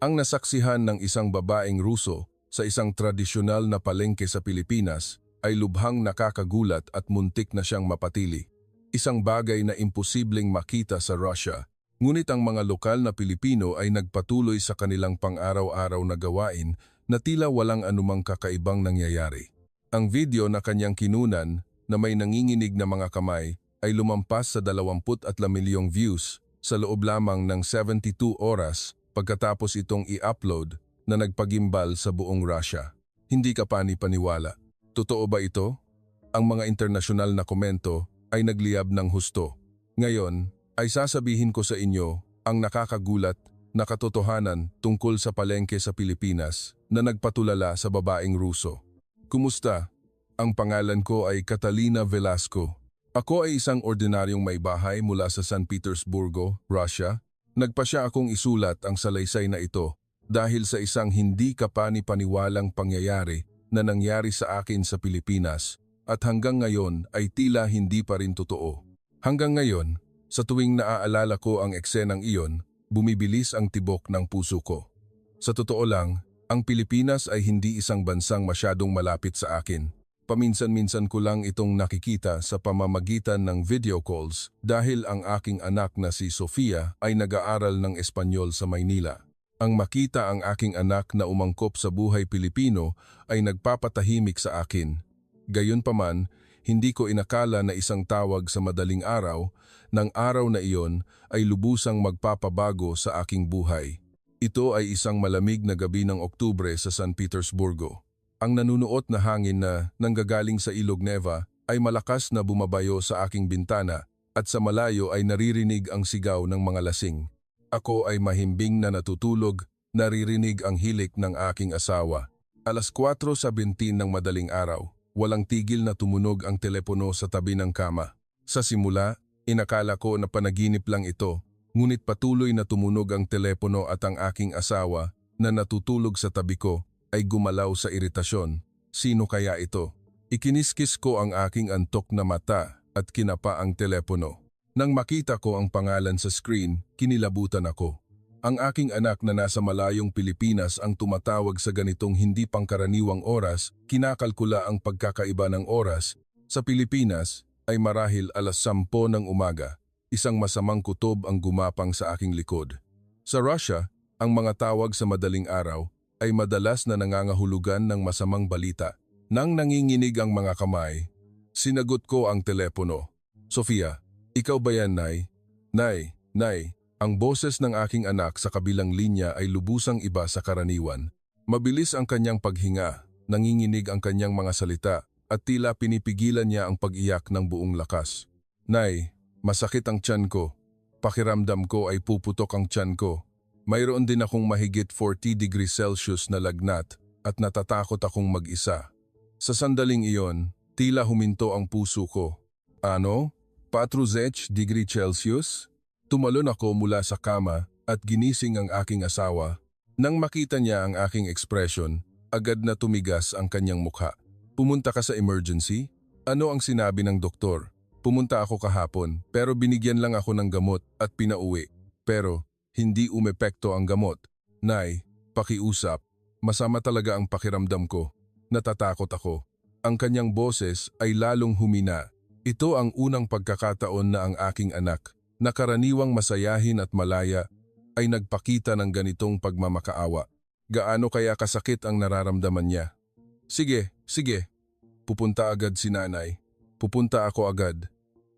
Ang nasaksihan ng isang babaeng Ruso sa isang tradisyonal na palengke sa Pilipinas ay lubhang nakakagulat at muntik na siyang mapatili. Isang bagay na imposibleng makita sa Russia, ngunit ang mga lokal na Pilipino ay nagpatuloy sa kanilang pang-araw-araw na gawain na tila walang anumang kakaibang nangyayari. Ang video na kanyang kinunan na may nanginginig na mga kamay ay lumampas sa 23 milyong views sa loob lamang ng 72 oras pagkatapos itong i-upload na nagpagimbal sa buong Russia. Hindi ka pani-paniwala. Totoo ba ito? Ang mga internasyonal na komento ay nagliyab ng husto. Ngayon ay sasabihin ko sa inyo ang nakakagulat na katotohanan tungkol sa palengke sa Pilipinas na nagpatulala sa babaeng Ruso. Kumusta? Ang pangalan ko ay Catalina Velasco. Ako ay isang ordinaryong may bahay mula sa San Petersburgo, Russia. Nagpasya akong isulat ang salaysay na ito dahil sa isang hindi kapani-paniwalang pangyayari na nangyari sa akin sa Pilipinas at hanggang ngayon ay tila hindi pa rin totoo. Hanggang ngayon, sa tuwing naaalala ko ang eksenang iyon, bumibilis ang tibok ng puso ko. Sa totoo lang, ang Pilipinas ay hindi isang bansang masyadong malapit sa akin. Paminsan-minsan ko lang itong nakikita sa pamamagitan ng video calls dahil ang aking anak na si Sofia ay nag-aaral ng Espanyol sa Maynila. Ang makita ang aking anak na umangkop sa buhay Pilipino ay nagpapatahimik sa akin. Gayunpaman, hindi ko inakala na isang tawag sa madaling araw, ng araw na iyon ay lubusang magpapabago sa aking buhay. Ito ay isang malamig na gabi ng Oktubre sa San Petersburgo. Ang nanunuot na hangin na nanggagaling sa Ilog Neva ay malakas na bumabayo sa aking bintana at sa malayo ay naririnig ang sigaw ng mga lasing. Ako ay mahimbing na natutulog, naririnig ang hilik ng aking asawa. 4:17 ng madaling araw, walang tigil na tumunog ang telepono sa tabi ng kama. Sa simula, inakala ko na panaginip lang ito, ngunit patuloy na tumunog ang telepono at ang aking asawa na natutulog sa tabi ko ay gumalaw sa iritasyon. Sino kaya ito? Ikiniskis ko ang aking antok na mata at kinapa ang telepono. Nang makita ko ang pangalan sa screen, kinilabutan ako. Ang aking anak na nasa malayong Pilipinas ang tumatawag sa ganitong hindi pangkaraniwang oras, kinakalkula ang pagkakaiba ng oras. Sa Pilipinas ay marahil 10:00 ng umaga. Isang masamang kutob ang gumapang sa aking likod. Sa Russia, ang mga tawag sa madaling araw ay madalas na nangangahulugan ng masamang balita. Nang nanginginig ang mga kamay, sinagot ko ang telepono. Sofia, ikaw ba yan, Nay? Nay, ang boses ng aking anak sa kabilang linya ay lubusang iba sa karaniwan. Mabilis ang kanyang paghinga, nanginginig ang kanyang mga salita at tila pinipigilan niya ang pag-iyak ng buong lakas. Nay, masakit ang tiyan ko. Pakiramdam ko ay puputok ang tiyan ko. Mayroon din akong mahigit 40 degrees Celsius na lagnat at natatakot akong mag-isa. Sa sandaling iyon, tila huminto ang puso ko. Ano? 40 degree Celsius? Tumalon ako mula sa kama at ginising ang aking asawa. Nang makita niya ang aking ekspresyon, agad na tumigas ang kanyang mukha. Pumunta ka sa emergency? Ano ang sinabi ng doktor? Pumunta ako kahapon pero binigyan lang ako ng gamot at pinauwi. Pero hindi umepekto ang gamot. Nay, pakiusap. Masama talaga ang pakiramdam ko. Natatakot ako. Ang kanyang boses ay lalong humina. Ito ang unang pagkakataon na ang aking anak, na karaniwang masayahin at malaya, ay nagpakita ng ganitong pagmamakaawa. Gaano kaya kasakit ang nararamdaman niya? Sige. Pupunta agad si nanay. Pupunta ako agad.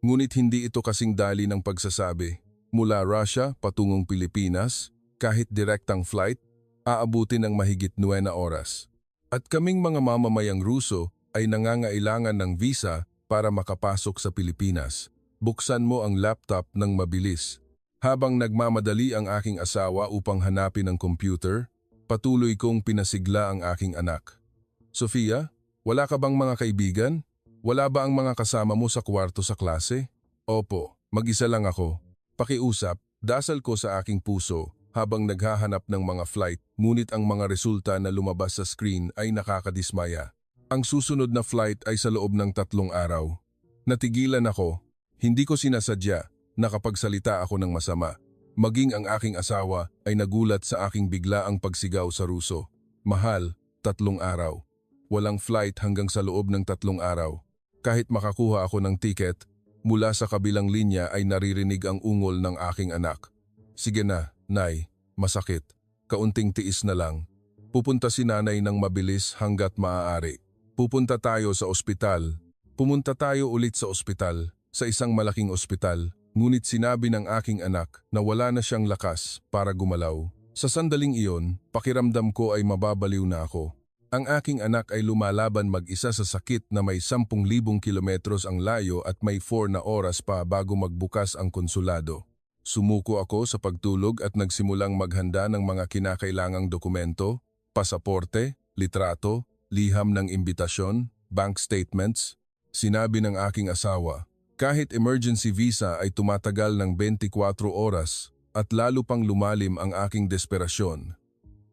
Ngunit hindi ito kasing dali ng pagsasabi. Mula Russia patungong Pilipinas, kahit direktang flight, aabutin ng mahigit 9 oras. At kaming mga mamamayang Ruso ay nangangailangan ng visa para makapasok sa Pilipinas. Buksan mo ang laptop ng mabilis. Habang nagmamadali ang aking asawa upang hanapin ang computer, patuloy kong pinasigla ang aking anak. Sofia, wala ka bang mga kaibigan? Wala ba ang mga kasama mo sa kwarto sa klase? Opo, mag-isa lang ako. Pakiusap, dasal ko sa aking puso habang naghahanap ng mga flight, ngunit ang mga resulta na lumabas sa screen ay nakakadismaya. Ang susunod na flight ay sa loob ng 3 araw. Natigilan ako. Hindi ko sinasadya, nakapagsalita ako ng masama. Maging ang aking asawa ay nagulat sa aking biglaang pagsigaw sa Ruso. Mahal, 3 araw. Walang flight hanggang sa loob ng 3 araw. Kahit makakuha ako ng tiket, mula sa kabilang linya ay naririnig ang ungol ng aking anak. Sige na, Nay, masakit. Kaunting tiis na lang. Pupunta si nanay ng mabilis hanggat maaari. Pupunta tayo sa ospital. Pumunta tayo ulit sa ospital, sa isang malaking ospital. Ngunit sinabi ng aking anak na wala na siyang lakas para gumalaw. Sa sandaling iyon, pakiramdam ko ay mababaliw na ako. Ang aking anak ay lumalaban mag-isa sa sakit na may 10,000 kilometros ang layo at may 4 na oras pa bago magbukas ang konsulado. Sumuko ako sa pagtulog at nagsimulang maghanda ng mga kinakailangang dokumento, pasaporte, litrato, liham ng imbitasyon, bank statements. Sinabi ng aking asawa, kahit emergency visa ay tumatagal ng 24 oras at lalo pang lumalim ang aking desperasyon.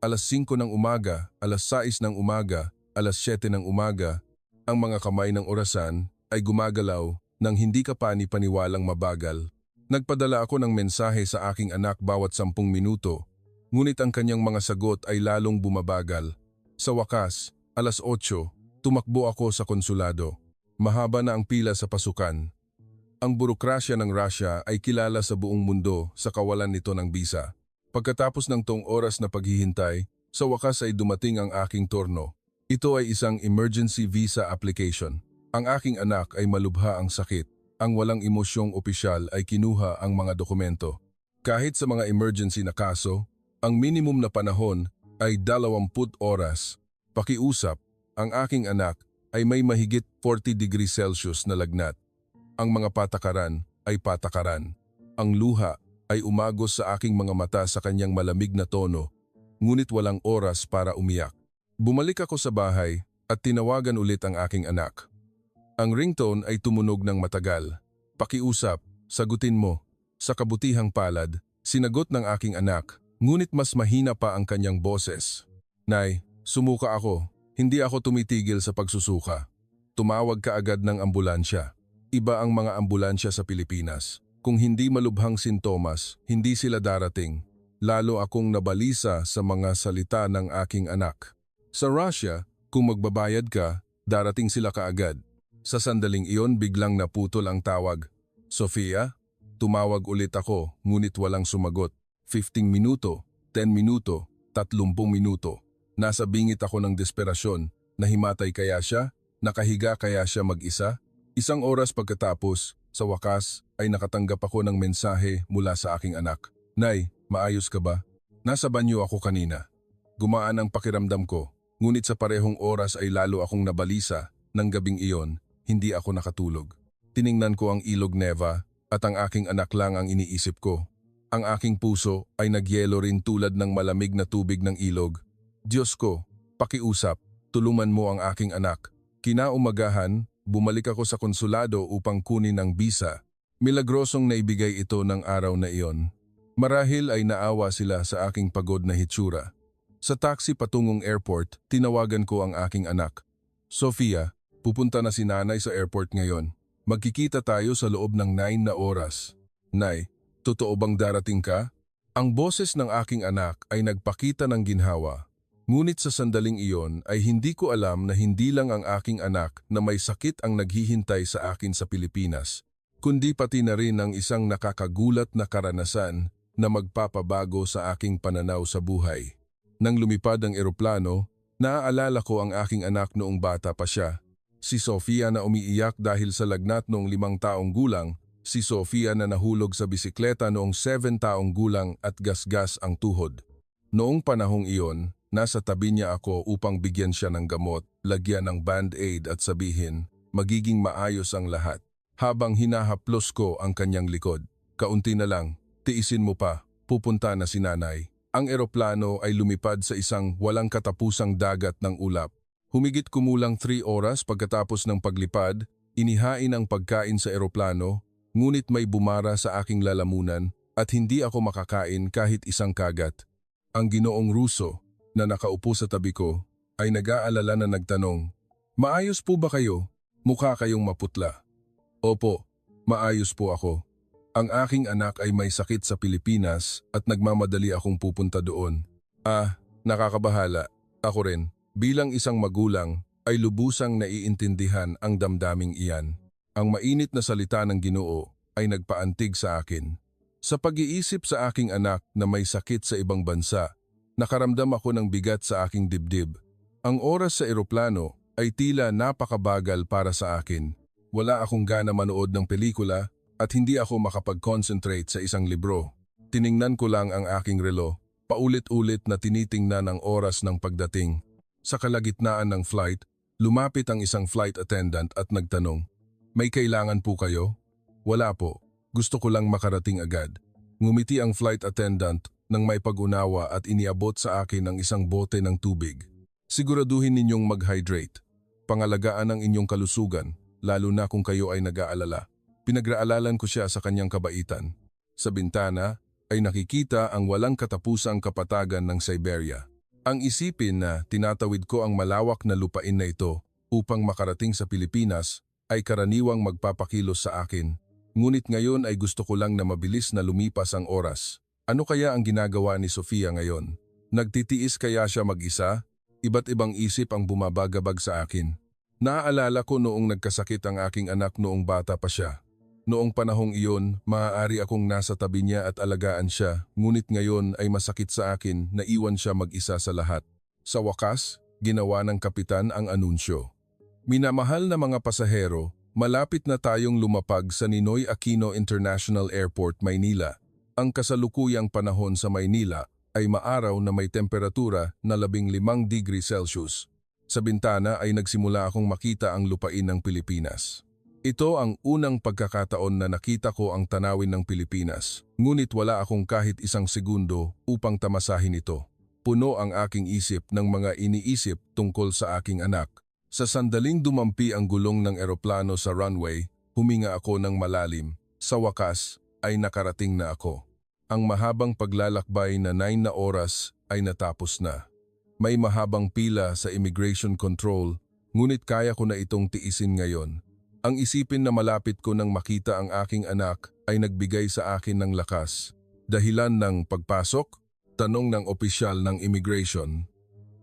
Alas 5 ng umaga, alas 6 ng umaga, alas 7 ng umaga, ang mga kamay ng orasan ay gumagalaw nang hindi ka pani-paniwalang mabagal. Nagpadala ako ng mensahe sa aking anak bawat 10 minuto, ngunit ang kanyang mga sagot ay lalong bumabagal. Sa wakas, alas 8, tumakbo ako sa konsulado. Mahaba na ang pila sa pasukan. Ang burokrasya ng Russia ay kilala sa buong mundo sa kawalan nito ng bisa. Pagkatapos ng 2 oras na paghihintay, sa wakas ay dumating ang aking turno. Ito ay isang emergency visa application. Ang aking anak ay malubha ang sakit. Ang walang emosyong opisyal ay kinuha ang mga dokumento. Kahit sa mga emergency na kaso, ang minimum na panahon ay 20 oras. Pakiusap, ang aking anak ay may mahigit 40 degrees Celsius na lagnat. Ang mga patakaran ay patakaran. Ang luha ay umagos sa aking mga mata sa kanyang malamig na tono, ngunit walang oras para umiyak. Bumalik ako sa bahay at tinawagan ulit ang aking anak. Ang ringtone ay tumunog ng matagal. Pakiusap, sagutin mo. Sa kabutihang palad, sinagot ng aking anak, ngunit mas mahina pa ang kanyang boses. Nay, sumuka ako. Hindi ako tumitigil sa pagsusuka. Tumawag ka agad ng ambulansya. Iba ang mga ambulansya sa Pilipinas. Kung hindi malubhang sintomas, hindi sila darating. Lalo akong nabalisa sa mga salita ng aking anak. Sa Russia, kung magbabayad ka, darating sila kaagad. Sa sandaling iyon biglang naputol ang tawag. Sofia? Tumawag ulit ako, ngunit walang sumagot. 15 minuto, 10 minuto, 30 minuto. Nasa bingit ako ng desperasyon. Nahimatay kaya siya? Nakahiga kaya siya mag-isa? 1 oras pagkatapos, sa wakas ay nakatanggap ako ng mensahe mula sa aking anak. Nay, maayos ka ba? Nasa banyo ako kanina. Gumaan ang pakiramdam ko, ngunit sa parehong oras ay lalo akong nabalisa. Nang gabing iyon, hindi ako nakatulog. Tiningnan ko ang ilog Neva at ang aking anak lang ang iniisip ko. Ang aking puso ay nagyelo rin tulad ng malamig na tubig ng ilog. Diyos ko, pakiusap, tulungan mo ang aking anak. Kinaumagahan, bumalik ako sa konsulado upang kunin ang bisa. Milagrosong naibigay ito ng araw na iyon. Marahil ay naawa sila sa aking pagod na hitsura. Sa taxi patungong airport, tinawagan ko ang aking anak. Sofia, pupunta na si nanay sa airport ngayon. Magkikita tayo sa loob ng 9 na oras. Nay, totoo bang darating ka? Ang boses ng aking anak ay nagpakita ng ginhawa. Ngunit sa sandaling iyon ay hindi ko alam na hindi lang ang aking anak na may sakit ang naghihintay sa akin sa Pilipinas, kundi pati na rin ang isang nakakagulat na karanasan na magpapabago sa aking pananaw sa buhay. Nang lumipad ang eroplano, naaalala ko ang aking anak noong bata pa siya. Si Sofia na umiiyak dahil sa lagnat noong 5 taong gulang, si Sofia na nahulog sa bisikleta noong 7 taong gulang at gasgas ang tuhod. Noong panahong iyon, nasa tabi niya ako upang bigyan siya ng gamot, lagyan ng band-aid at sabihin, magiging maayos ang lahat. Habang hinahaplos ko ang kanyang likod, kaunti na lang, tiisin mo pa, pupunta na si nanay. Ang eroplano ay lumipad sa isang walang katapusang dagat ng ulap. Humigit kumulang 3 oras pagkatapos ng paglipad, inihain ang pagkain sa eroplano, ngunit may bumara sa aking lalamunan at hindi ako makakain kahit isang kagat. Ang Ginoong Ruso, na nakaupo sa tabi ko, ay nag-aalala na nagtanong, maayos po ba kayo? Mukha kayong maputla. Opo, maayos po ako. Ang aking anak ay may sakit sa Pilipinas at nagmamadali akong pupunta doon. Nakakabahala. Ako rin, bilang isang magulang, ay lubusang naiintindihan ang damdaming iyan. Ang mainit na salita ng Ginoo ay nagpaantig sa akin. Sa pag-iisip sa aking anak na may sakit sa ibang bansa, nakaramdam ako ng bigat sa aking dibdib. Ang oras sa eroplano ay tila napakabagal para sa akin. Wala akong gana manood ng pelikula at hindi ako makapag-concentrate sa isang libro. Tiningnan ko lang ang aking relo, paulit-ulit na tinitingnan ang oras ng pagdating. Sa kalagitnaan ng flight, lumapit ang isang flight attendant at nagtanong, "May kailangan po kayo?" "Wala po. Gusto ko lang makarating agad." Ngumiti ang flight attendant nang may pag-unawa at iniabot sa akin ang isang bote ng tubig. "Siguraduhin ninyong mag-hydrate. Pangalagaan ang inyong kalusugan, lalo na kung kayo ay nag-aalala." Pinagraalalan ko siya sa kanyang kabaitan. Sa bintana ay nakikita ang walang katapusang kapatagan ng Siberia. Ang isipin na tinatawid ko ang malawak na lupain na ito upang makarating sa Pilipinas ay karaniwang magpapakilos sa akin. Ngunit ngayon ay gusto ko lang na mabilis na lumipas ang oras. Ano kaya ang ginagawa ni Sofia ngayon? Nagtitiis kaya siya mag-isa? Iba't ibang isip ang bumabagabag sa akin. Naaalala ko noong nagkasakit ang aking anak noong bata pa siya. Noong panahong iyon, maaari akong nasa tabi niya at alagaan siya, ngunit ngayon ay masakit sa akin na iwan siya mag-isa sa lahat. Sa wakas, ginawa ng kapitan ang anunsyo. "Minamahal na mga pasahero, malapit na tayong lumapag sa Ninoy Aquino International Airport, Maynila. Ang kasalukuyang panahon sa Maynila ay maaraw na may temperatura na 15 degree Celsius. Sa bintana ay nagsimula akong makita ang lupain ng Pilipinas. Ito ang unang pagkakataon na nakita ko ang tanawin ng Pilipinas, ngunit wala akong kahit isang segundo upang tamasahin ito. Puno ang aking isip ng mga iniisip tungkol sa aking anak. Sa sandaling dumampi ang gulong ng eroplano sa runway, huminga ako ng malalim. Sa wakas ay nakarating na ako. Ang mahabang paglalakbay na 9 na oras ay natapos na. May mahabang pila sa immigration control, ngunit kaya ko na itong tiisin ngayon. Ang isipin na malapit ko nang makita ang aking anak ay nagbigay sa akin ng lakas. Dahilan ng pagpasok, tanong ng opisyal ng immigration.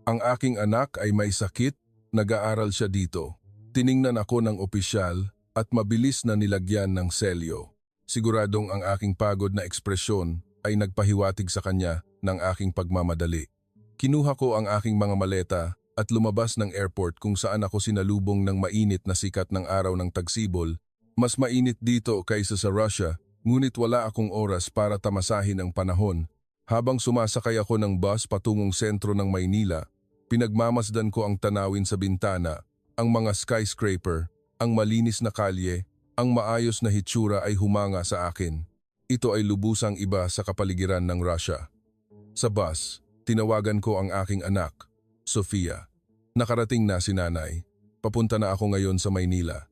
Ang aking anak ay may sakit, nag-aaral siya dito. Tiningnan ako ng opisyal at mabilis na nilagyan ng selyo. Siguradong ang aking pagod na ekspresyon ay nagpahiwatig sa kanya ng aking pagmamadali. Kinuha ko ang aking mga maleta at lumabas ng airport kung saan ako sinalubong ng mainit na sikat ng araw ng tagsibol. Mas mainit dito kaysa sa Russia, ngunit wala akong oras para tamasahin ang panahon. Habang sumasakay ako ng bus patungong sentro ng Maynila, pinagmamasdan ko ang tanawin sa bintana, ang mga skyscraper, ang malinis na kalye, ang maayos na hitsura ay humanga sa akin. Ito ay lubusang iba sa kapaligiran ng Russia. Sa bus, tinawagan ko ang aking anak, Sofia. Nakarating na si nanay. Papunta na ako ngayon sa Maynila.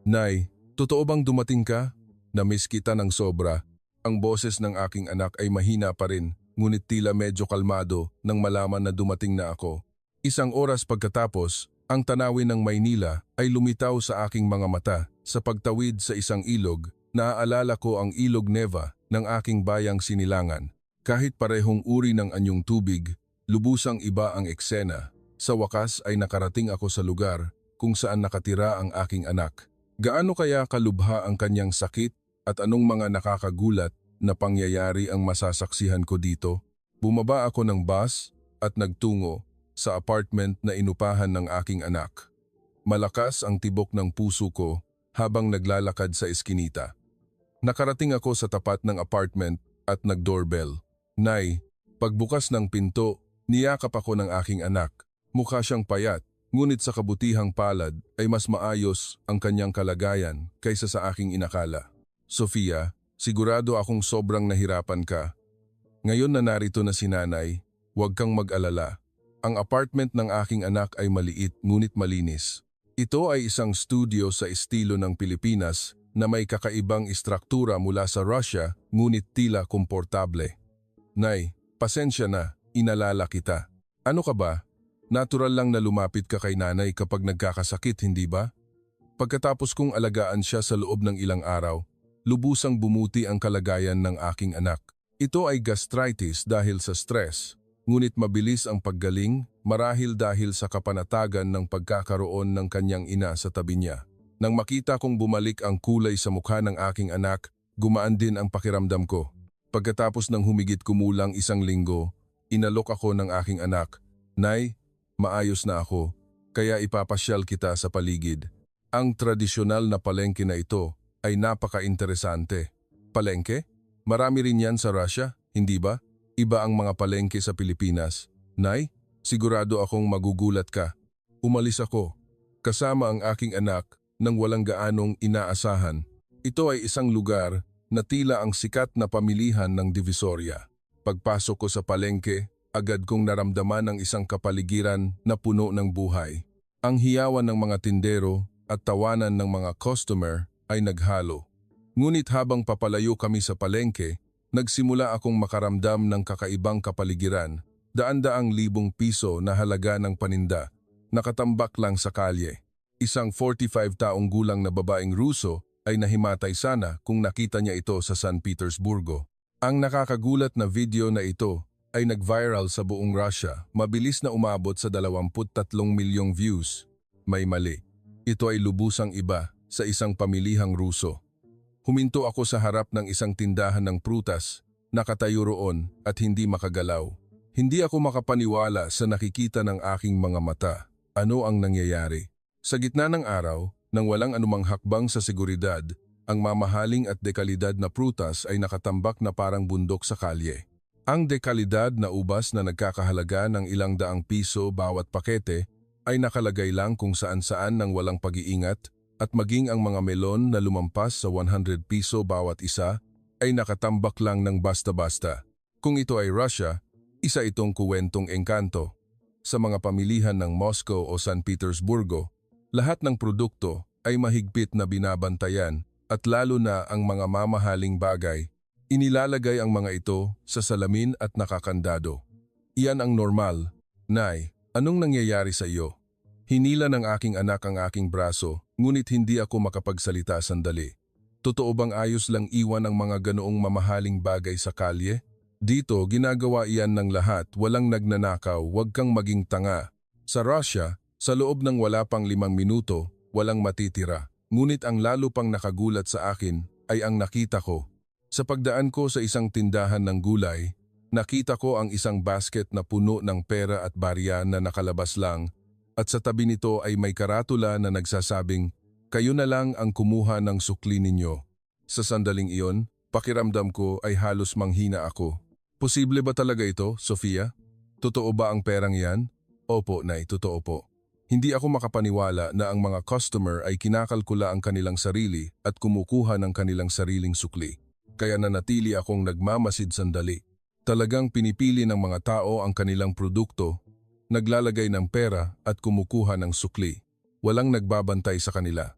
"Nay, totoo bang dumating ka?" Namiss kita ng sobra. Ang boses ng aking anak ay mahina pa rin, ngunit tila medyo kalmado nang malaman na dumating na ako. Isang oras pagkatapos, ang tanawin ng Maynila ay lumitaw sa aking mga mata. Sa pagtawid sa isang ilog, naaalala ko ang Ilog Neva ng aking bayang Sinilangan. Kahit parehong uri ng anyong tubig, lubusang iba ang eksena. Sa wakas ay nakarating ako sa lugar kung saan nakatira ang aking anak. Gaano kaya kalubha ang kanyang sakit at anong mga nakakagulat na pangyayari ang masasaksihan ko dito? Bumaba ako ng bus at nagtungo sa apartment na inupahan ng aking anak. Malakas ang tibok ng puso ko habang naglalakad sa eskinita. Nakarating ako sa tapat ng apartment at nag-doorbell. "Nay," pagbukas ng pinto, niyakap ako ng aking anak. Mukha siyang payat, ngunit sa kabutihang palad ay mas maayos ang kanyang kalagayan kaysa sa aking inakala. "Sofia, sigurado akong sobrang nahirapan ka. Ngayon na narito na si nanay, huwag kang mag-alala. Ang apartment ng aking anak ay maliit ngunit malinis. Ito ay isang studio sa estilo ng Pilipinas na may kakaibang istruktura mula sa Russia ngunit tila komportable. Nay, pasensya na, inalala kita. Ano ka ba? Natural lang na lumapit ka kay nanay kapag nagkakasakit, hindi ba?" Pagkatapos kong alagaan siya sa loob ng ilang araw, lubusang bumuti ang kalagayan ng aking anak. Ito ay gastritis dahil sa stress, ngunit mabilis ang paggaling marahil dahil sa kapanatagan ng pagkakaroon ng kanyang ina sa tabi niya. Nang makita kong bumalik ang kulay sa mukha ng aking anak, gumaan din ang pakiramdam ko. Pagkatapos ng humigit kumulang 1 linggo, inalok ako ng aking anak. Nay, maayos na ako, kaya ipapasyal kita sa paligid. Ang tradisyonal na palengke na ito ay napaka-interesante. Palengke? Marami rin yan sa Russia, hindi ba? Iba ang mga palengke sa Pilipinas. Nay, sigurado akong magugulat ka. Umalis ako, kasama ang aking anak nang walang gaanong inaasahan. Ito ay isang lugar na tila ang sikat na pamilihan ng Divisoria. Pagpasok ko sa palengke, agad kong naramdaman ang isang kapaligiran na puno ng buhay. Ang hiyawan ng mga tindero at tawanan ng mga customer ay naghalo. Ngunit habang papalayo kami sa palengke, nagsimula akong makaramdam ng kakaibang kapaligiran. Daan-daang libong piso na halaga ng paninda, nakatambak lang sa kalye. Isang 45 taong gulang na babaeng Ruso ay nahimatay sana kung nakita niya ito sa San Petersburgo. Ang nakakagulat na video na ito ay nag-viral sa buong Russia, mabilis na umabot sa 23 milyong views. May mali. Ito ay lubusang iba sa isang pamilihang Ruso. Huminto ako sa harap ng isang tindahan ng prutas, nakatayo roon at hindi makagalaw. Hindi ako makapaniwala sa nakikita ng aking mga mata. Ano ang nangyayari? Sa gitna ng araw, nang walang anumang hakbang sa seguridad, ang mamahaling at dekalidad na prutas ay nakatambak na parang bundok sa kalye. Ang dekalidad na ubas na nagkakahalaga ng ilang daang piso bawat pakete ay nakalagay lang kung saan-saan ng walang pag-iingat at maging ang mga melon na lumampas sa 100 piso bawat isa ay nakatambak lang ng basta-basta. Kung ito ay Russia, isa itong kuwentong engkanto. Sa mga pamilihan ng Moscow o San Petersburgo, lahat ng produkto ay mahigpit na binabantayan at lalo na ang mga mamahaling bagay. Inilalagay ang mga ito sa salamin at nakakandado. Iyan ang normal. Nay, anong nangyayari sa iyo? Hinila ng aking anak ang aking braso, ngunit hindi ako makapagsalita sandali. Totoo bang ayos lang iwan ang mga ganoong mamahaling bagay sa kalye? Dito, ginagawa iyan ng lahat, walang nagnanakaw, huwag kang maging tanga. Sa Russia, sa loob ng wala pang 5 minuto, walang matitira. Ngunit ang lalo pang nakagulat sa akin ay ang nakita ko. Sa pagdaan ko sa isang tindahan ng gulay, nakita ko ang isang basket na puno ng pera at barya na nakalabas lang at sa tabi nito ay may karatula na nagsasabing, "Kayo na lang ang kumuha ng sukli ninyo." Sa sandaling iyon, pakiramdam ko ay halos manghina ako. Posible ba talaga ito, Sofia? Totoo ba ang perang yan? Opo, Nay, totoo po. Hindi ako makapaniwala na ang mga customer ay kinakalkula ang kanilang sarili at kumukuha ng kanilang sariling sukli. Kaya nanatili akong nagmamasid sandali. Talagang pinipili ng mga tao ang kanilang produkto, naglalagay ng pera at kumukuha ng sukli. Walang nagbabantay sa kanila.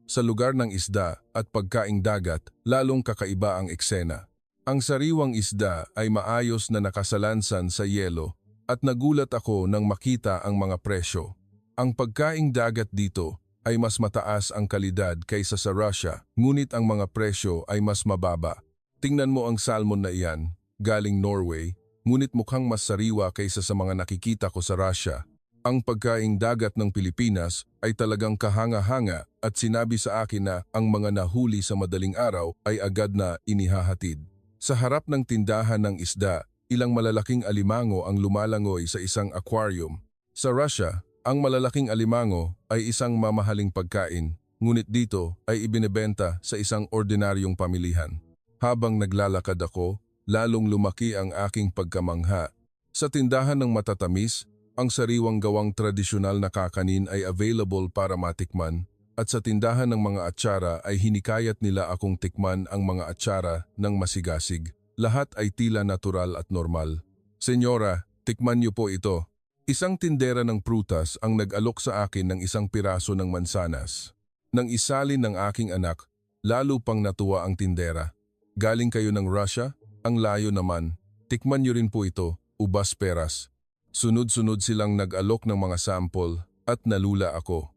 Sa lugar ng isda at pagkaing dagat, lalong kakaiba ang eksena. Ang sariwang isda ay maayos na nakasalansan sa yelo at nagulat ako nang makita ang mga presyo. Ang pagkaing dagat dito ay mas mataas ang kalidad kaysa sa Russia, ngunit ang mga presyo ay mas mababa. Tingnan mo ang salmon na iyan, galing Norway, ngunit mukhang mas sariwa kaysa sa mga nakikita ko sa Russia. Ang pagkaing dagat ng Pilipinas ay talagang kahanga-hanga at sinabi sa akin na ang mga nahuli sa madaling araw ay agad na inihahatid. Sa harap ng tindahan ng isda, ilang malalaking alimango ang lumalangoy sa isang aquarium. Sa Russia, ang malalaking alimango ay isang mamahaling pagkain, ngunit dito ay ibinebenta sa isang ordinaryong pamilihan. Habang naglalakad ako, lalong lumaki ang aking pagkamangha. Sa tindahan ng matatamis, ang sariwang gawang tradisyonal na kakanin ay available para matikman, at sa tindahan ng mga atsara ay hinikayat nila akong tikman ang mga atsara ng masigasig. Lahat ay tila natural at normal. "Senyora, tikman niyo po ito." Isang tindera ng prutas ang nag-alok sa akin ng isang piraso ng mansanas. Nang isalin ng aking anak, lalo pang natuwa ang tindera. "Galing kayo ng Russia? Ang layo naman. Tikman niyo rin po ito, ubas peras." Sunod-sunod silang nag-alok ng mga sample at nalula ako.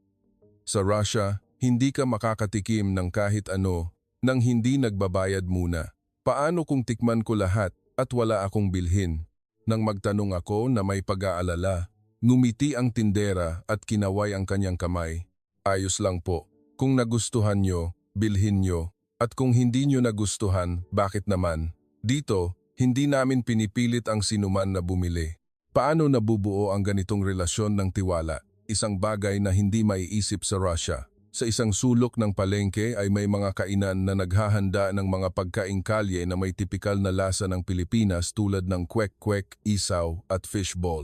Sa Russia, hindi ka makakatikim ng kahit ano nang hindi nagbabayad muna. Paano kung tikman ko lahat at wala akong bilhin? Nang magtanong ako na may pag-aalala, ngumiti ang tindera at kinaway ang kanyang kamay. Ayos lang po. Kung nagustuhan nyo, bilhin nyo. At kung hindi nyo nagustuhan, bakit naman? Dito, hindi namin pinipilit ang sinuman na bumili. Paano nabubuo ang ganitong relasyon ng tiwala? Isang bagay na hindi maiisip sa Russia. Sa isang sulok ng palengke ay may mga kainan na naghahanda ng mga pagkaing kalye na may tipikal na lasa ng Pilipinas tulad ng kwek-kwek, isaw at fishball.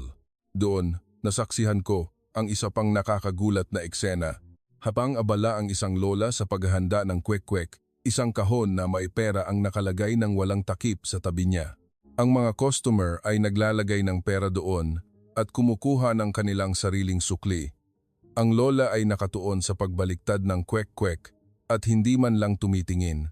Doon, nasaksihan ko ang isa pang nakakagulat na eksena. Habang abala ang isang lola sa paghahanda ng kwek-kwek, isang kahon na may pera ang nakalagay ng walang takip sa tabi niya. Ang mga customer ay naglalagay ng pera doon at kumukuha ng kanilang sariling sukli. Ang lola ay nakatuon sa pagbaliktad ng kwek-kwek at hindi man lang tumitingin.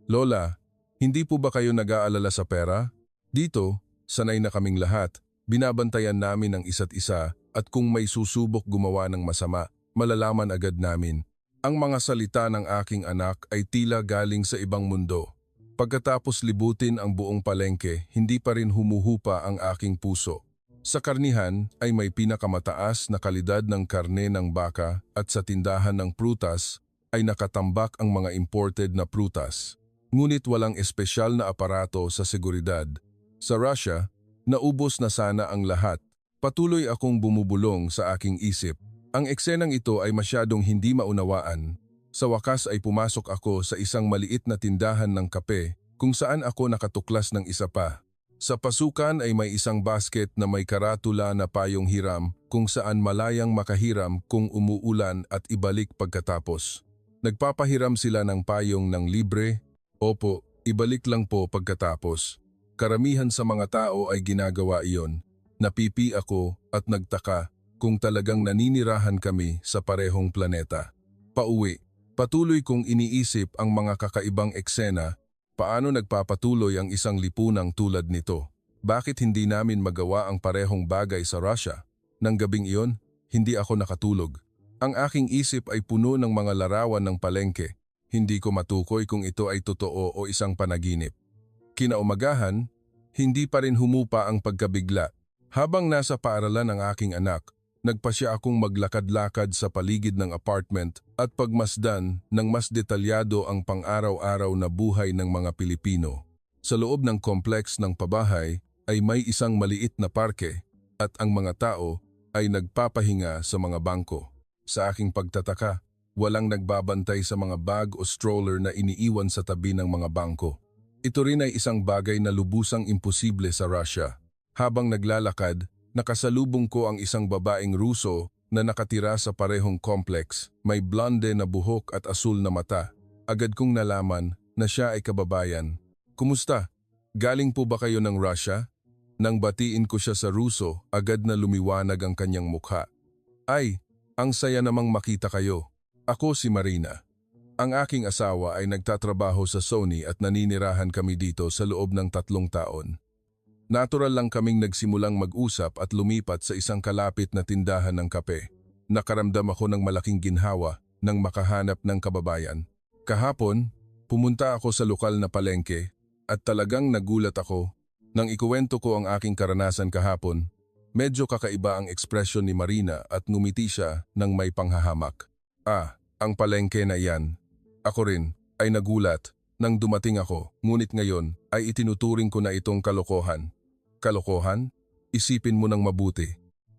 Lola, hindi po ba kayo nag-aalala sa pera? Dito, sanay na kaming lahat. Binabantayan namin ang isa't isa at kung may susubok gumawa ng masama, malalaman agad namin. Ang mga salita ng aking anak ay tila galing sa ibang mundo. Pagkatapos libutin ang buong palengke, hindi pa rin humuhupa ang aking puso. Sa karnihan ay may pinakamataas na kalidad ng karne ng baka at sa tindahan ng prutas ay nakatambak ang mga imported na prutas. Ngunit walang espesyal na aparato sa seguridad. Sa Russia, naubos na sana ang lahat. Patuloy akong bumubulong sa aking isip. Ang eksenang ito ay masyadong hindi maunawaan. Sa wakas ay pumasok ako sa isang maliit na tindahan ng kape kung saan ako nakatuklas ng isa pa. Sa pasukan ay may isang basket na may karatula na payong hiram kung saan malayang makahiram kung umuulan at ibalik pagkatapos. Nagpapahiram sila ng payong ng libre. Opo, ibalik lang po pagkatapos. Karamihan sa mga tao ay ginagawa iyon. Napipi ako at nagtaka kung talagang naninirahan kami sa parehong planeta. Pauwi, patuloy kong iniisip ang mga kakaibang eksena. Paano nagpapatuloy ang isang lipunang tulad nito? Bakit hindi namin magawa ang parehong bagay sa Russia? Nang gabing iyon, hindi ako nakatulog. Ang aking isip ay puno ng mga larawan ng palengke. Hindi ko matukoy kung ito ay totoo o isang panaginip. Kinaumagahan, hindi pa rin humupa ang pagkabigla. Habang nasa paaralan ang aking anak, nagpasya akong maglakad-lakad sa paligid ng apartment at pagmasdan ng mas detalyado ang pang-araw-araw na buhay ng mga Pilipino. Sa loob ng kompleks ng pabahay ay may isang maliit na parke at ang mga tao ay nagpapahinga sa mga bangko. Sa aking pagtataka, walang nagbabantay sa mga bag o stroller na iniiwan sa tabi ng mga bangko. Ito rin ay isang bagay na lubusang imposible sa Russia. Habang naglalakad, nakasalubong ko ang isang babaeng Ruso na nakatira sa parehong complex, may blonde na buhok at asul na mata. Agad kong nalaman na siya ay kababayan. Kumusta? Galing po ba kayo ng Russia? Nang batiin ko siya sa Ruso, agad na lumiwanag ang kanyang mukha. Ay, ang saya namang makita kayo. Ako si Marina. Ang aking asawa ay nagtatrabaho sa Sony at naninirahan kami dito sa loob ng 3 taon. Natural lang kaming nagsimulang mag-usap at lumipat sa isang kalapit na tindahan ng kape. Nakaramdam ako ng malaking ginhawa nang makahanap ng kababayan. Kahapon, pumunta ako sa lokal na palengke at talagang nagulat ako. Nang ikuwento ko ang aking karanasan kahapon, medyo kakaiba ang ekspresyon ni Marina at ngumiti siya ng may panghahamak. Ang palengke na iyan. Ako rin ay nagulat nang dumating ako, ngunit ngayon ay itinuturing ko na itong kalokohan. Kalokohan? Isipin mo ng mabuti.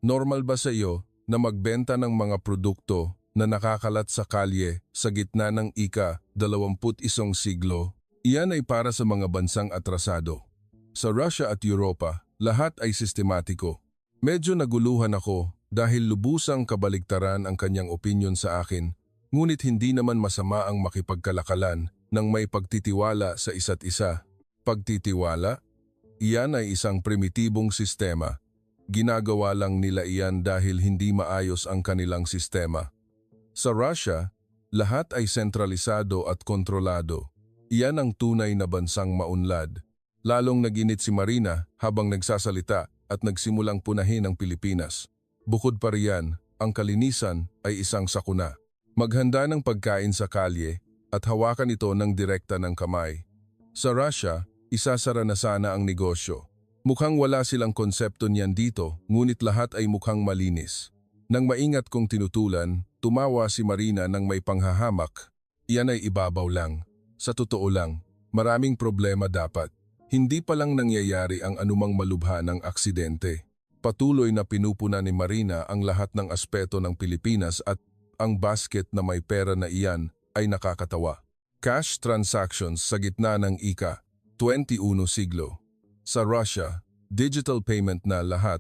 Normal ba sa iyo na magbenta ng mga produkto na nakakalat sa kalye sa gitna ng ika-21 siglo? Iyan ay para sa mga bansang atrasado. Sa Russia at Europa, lahat ay sistematiko. Medyo naguluhan ako dahil lubusang kabaligtaran ang kanyang opinyon sa akin, ngunit hindi naman masama ang makipagkalakalan ng may pagtitiwala sa isa't isa. Pagtitiwala? Iyan ay isang primitibong sistema. Ginagawa lang nila iyan dahil hindi maayos ang kanilang sistema. Sa Russia, lahat ay sentralisado at kontrolado. Iyan ang tunay na bansang maunlad. Lalong naginit si Marina habang nagsasalita at nagsimulang punahin ang Pilipinas. Bukod pa riyan, ang kalinisan ay isang sakuna. Maghanda ng pagkain sa kalye at hawakan ito ng direkta ng kamay. Sa Russia, isasara na sana ang negosyo. Mukhang wala silang konsepto niyan dito, ngunit lahat ay mukhang malinis. Nang maingat kong tinutulan, tumawa si Marina ng may panghahamak. Iyan ay ibabaw lang. Sa totoo lang, maraming problema dapat. Hindi pa lang nangyayari ang anumang malubha ng aksidente. Patuloy na pinupuna ni Marina ang lahat ng aspeto ng Pilipinas at ang basket na may pera na iyan ay nakakatawa. Cash transactions sa gitna ng ika-21 siglo. Sa Russia, digital payment na lahat.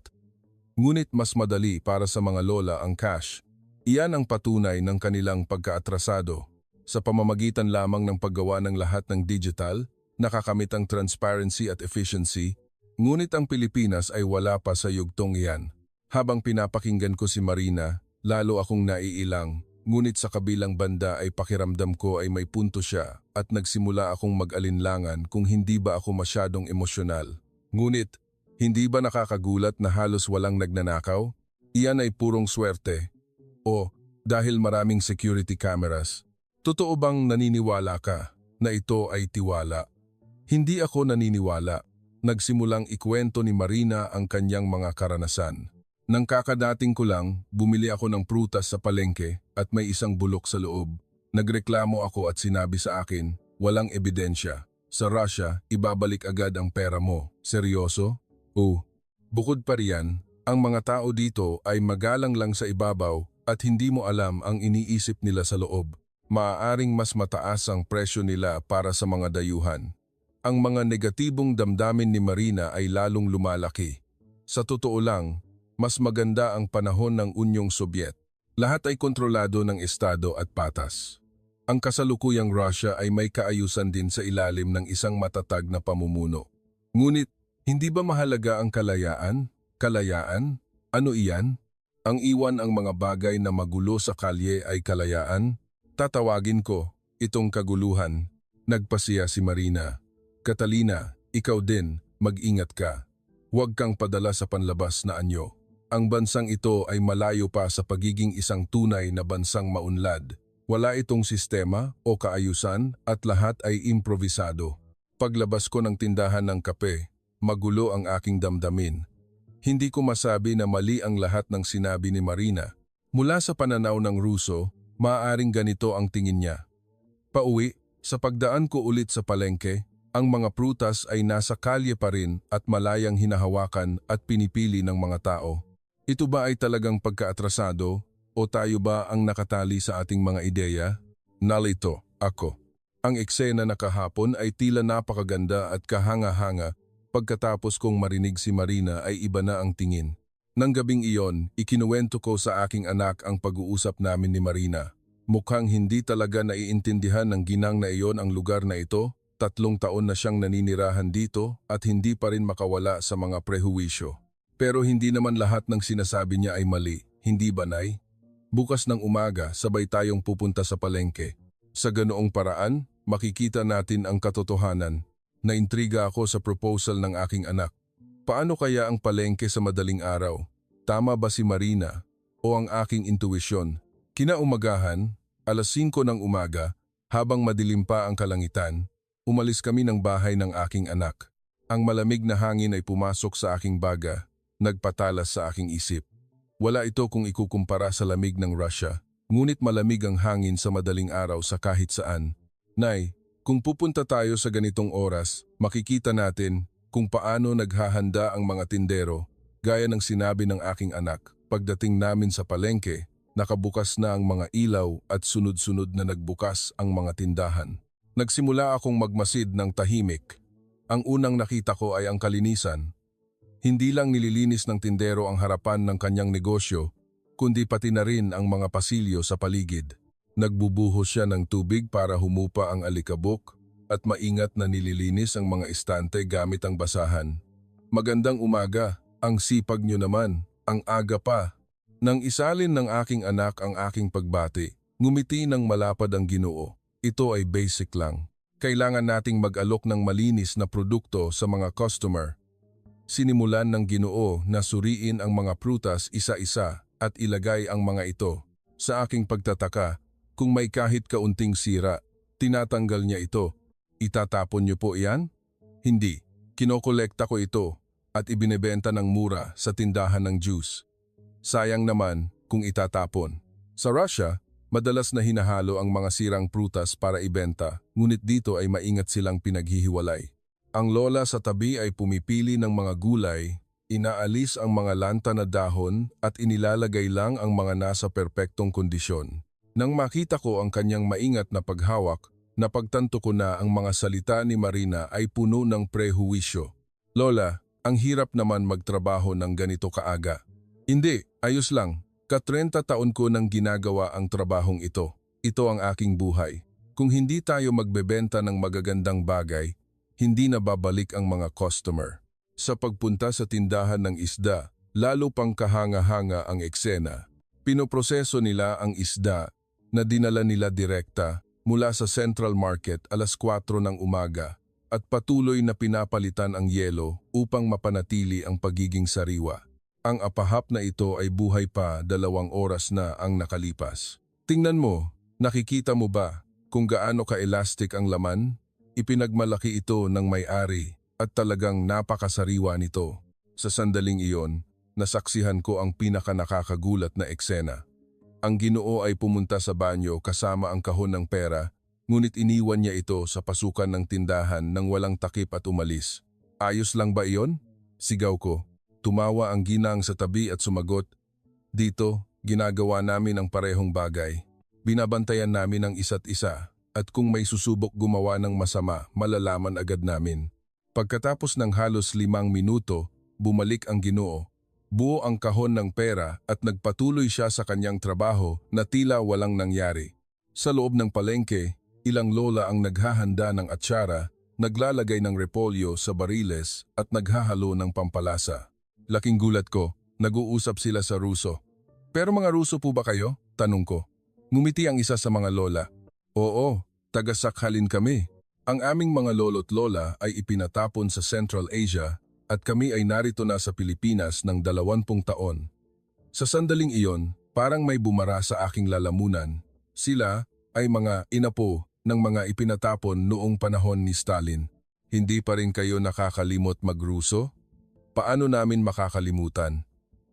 Ngunit mas madali para sa mga lola ang cash. Iyan ang patunay ng kanilang pagkaatrasado. Sa pamamagitan lamang ng paggawa ng lahat ng digital, nakakamit ang transparency at efficiency, ngunit ang Pilipinas ay wala pa sa yugtong iyan. Habang pinapakinggan ko si Marina, lalo akong naiilang, ngunit sa kabilang banda ay pakiramdam ko ay may punto siya at nagsimula akong mag-alinlangan kung hindi ba ako masyadong emosyonal. Ngunit, hindi ba nakakagulat na halos walang nagnanakaw? Iyan ay purong swerte. O, dahil maraming security cameras. Totoo bang naniniwala ka na ito ay tiwala? Hindi ako naniniwala. Nagsimulang ikwento ni Marina ang kanyang mga karanasan. Nang kakadating ko lang, bumili ako ng prutas sa palengke at may isang bulok sa loob. Nagreklamo ako at sinabi sa akin, walang ebidensya. Sa Russia, ibabalik agad ang pera mo. Seryoso? Bukod pa riyan, ang mga tao dito ay magalang lang sa ibabaw at hindi mo alam ang iniisip nila sa loob. Maaaring mas mataas ang presyo nila para sa mga dayuhan. Ang mga negatibong damdamin ni Marina ay lalong lumalaki. Sa totoo lang, mas maganda ang panahon ng Unyong Sobyet. Lahat ay kontrolado ng Estado at patas. Ang kasalukuyang Russia ay may kaayusan din sa ilalim ng isang matatag na pamumuno. Ngunit, hindi ba mahalaga ang kalayaan? Kalayaan? Ano iyan? Ang iwan ang mga bagay na magulo sa kalye ay kalayaan? Tatawagin ko, itong kaguluhan. Nagpasiya si Marina. Catalina, ikaw din, mag-ingat ka. Huwag kang padala sa panlabas na anyo. Ang bansang ito ay malayo pa sa pagiging isang tunay na bansang maunlad. Wala itong sistema o kaayusan at lahat ay improvisado. Paglabas ko ng tindahan ng kape, magulo ang aking damdamin. Hindi ko masabi na mali ang lahat ng sinabi ni Marina. Mula sa pananaw ng Ruso, maaaring ganito ang tingin niya. Pauwi, sa pagdaan ko ulit sa palengke, ang mga prutas ay nasa kalye pa rin at malayang hinahawakan at pinipili ng mga tao. Ito ba ay talagang pagkaatrasado o tayo ba ang nakatali sa ating mga ideya? Nalito, ako. Ang eksena na kahapon ay tila napakaganda at kahanga-hanga pagkatapos kong marinig si Marina ay iba na ang tingin. Nang gabing iyon, ikinuwento ko sa aking anak ang pag-uusap namin ni Marina. Mukhang hindi talaga naiintindihan ng ginang na iyon ang lugar na ito. 3 taon na siyang naninirahan dito at hindi pa rin makawala sa mga prehuwisyo. Pero hindi naman lahat ng sinasabi niya ay mali, hindi ba, Nay? Bukas ng umaga, sabay tayong pupunta sa palengke. Sa ganoong paraan, makikita natin ang katotohanan. Naintriga ako sa proposal ng aking anak. Paano kaya ang palengke sa madaling araw? Tama ba si Marina o ang aking intuisyon? Kinaumagahan, 5:00 ng umaga, habang madilim pa ang kalangitan, umalis kami ng bahay ng aking anak. Ang malamig na hangin ay pumasok sa aking baga, nagpatalas sa aking isip. Wala ito kung ikukumpara sa lamig ng Russia, ngunit malamig ang hangin sa madaling araw sa kahit saan. Nay, kung pupunta tayo sa ganitong oras, makikita natin kung paano naghahanda ang mga tindero, gaya ng sinabi ng aking anak. Pagdating namin sa palengke, nakabukas na ang mga ilaw at sunod-sunod na nagbukas ang mga tindahan. Nagsimula akong magmasid ng tahimik. Ang unang nakita ko ay ang kalinisan. Hindi lang nililinis ng tindero ang harapan ng kanyang negosyo, kundi pati na rin ang mga pasilyo sa paligid. Nagbubuhos siya ng tubig para humupa ang alikabok at maingat na nililinis ang mga istante gamit ang basahan. Magandang umaga, ang sipag niyo naman, ang aga pa. Nang isalin ng aking anak ang aking pagbati, ngumiti ng malapad ang Ginoo. Ito ay basic lang. Kailangan nating mag-alok ng malinis na produkto sa mga customer. Sinimulan ng Ginoo na suriin ang mga prutas isa-isa at ilagay ang mga ito. Sa aking pagtataka, kung may kahit kaunting sira, Tinatanggal niya ito. Itatapon niyo po iyan? Hindi. Kinokolekta ko ito at ibinebenta ng mura sa tindahan ng juice. Sayang naman kung itatapon. Sa Russia, madalas na hinahalo ang mga sirang prutas para ibenta, ngunit dito ay maingat silang pinaghihiwalay. Ang lola sa tabi ay pumipili ng mga gulay, inaalis ang mga lanta na dahon at inilalagay lang ang mga nasa perpektong kondisyon. Nang makita ko ang kanyang maingat na paghawak, napagtanto ko na ang mga salita ni Marina ay puno ng prehuwisyo. Lola, ang hirap naman magtrabaho ng ganito kaaga. Hindi, ayos lang. Ka-30 taon ko nang ginagawa ang trabahong ito. Ito ang aking buhay. Kung hindi tayo magbebenta ng magagandang bagay, hindi na babalik ang mga customer. Sa pagpunta sa tindahan ng isda, lalo pang kahanga-hanga ang eksena. Pinoproseso nila ang isda na dinala nila direkta mula sa Central Market alas 4 ng umaga at patuloy na pinapalitan ang yelo upang mapanatili ang pagiging sariwa. Ang apahap na ito ay buhay pa 2 oras na ang nakalipas. Tingnan mo, nakikita mo ba kung gaano ka-elastic ang laman? Ipinagmalaki ito ng may-ari at talagang napakasariwa nito. Sa sandaling iyon, nasaksihan ko ang pinaka-nakakagulat na eksena. Ang Ginoo ay pumunta sa banyo kasama ang kahon ng pera, ngunit iniwan niya ito sa pasukan ng tindahan nang walang takip at umalis. Ayos lang ba iyon? Sigaw ko. Tumawa ang ginang sa tabi at sumagot, "Dito, ginagawa namin ang parehong bagay. Binabantayan namin ang isa't isa at kung may susubok gumawa ng masama, malalaman agad namin." Pagkatapos ng halos 5 minuto, bumalik ang Ginoo. Buo ang kahon ng pera at nagpatuloy siya sa kanyang trabaho na tila walang nangyari. Sa loob ng palengke, ilang lola ang naghahanda ng atsara, naglalagay ng repolyo sa bariles at naghahalo ng pampalasa. Laking gulat ko, nag-uusap sila sa Ruso. "Pero mga Ruso po ba kayo?" tanong ko. Ngumiti ang isa sa mga lola. "Oo, taga-Sakhalin kami. Ang aming mga lolo't lola ay ipinatapon sa Central Asia at kami ay narito na sa Pilipinas ng 20 taon. Sa sandaling iyon, parang may bumara sa aking lalamunan. Sila ay mga inapo ng mga ipinatapon noong panahon ni Stalin. Hindi pa rin kayo nakakalimot mag-Ruso? Paano namin makakalimutan?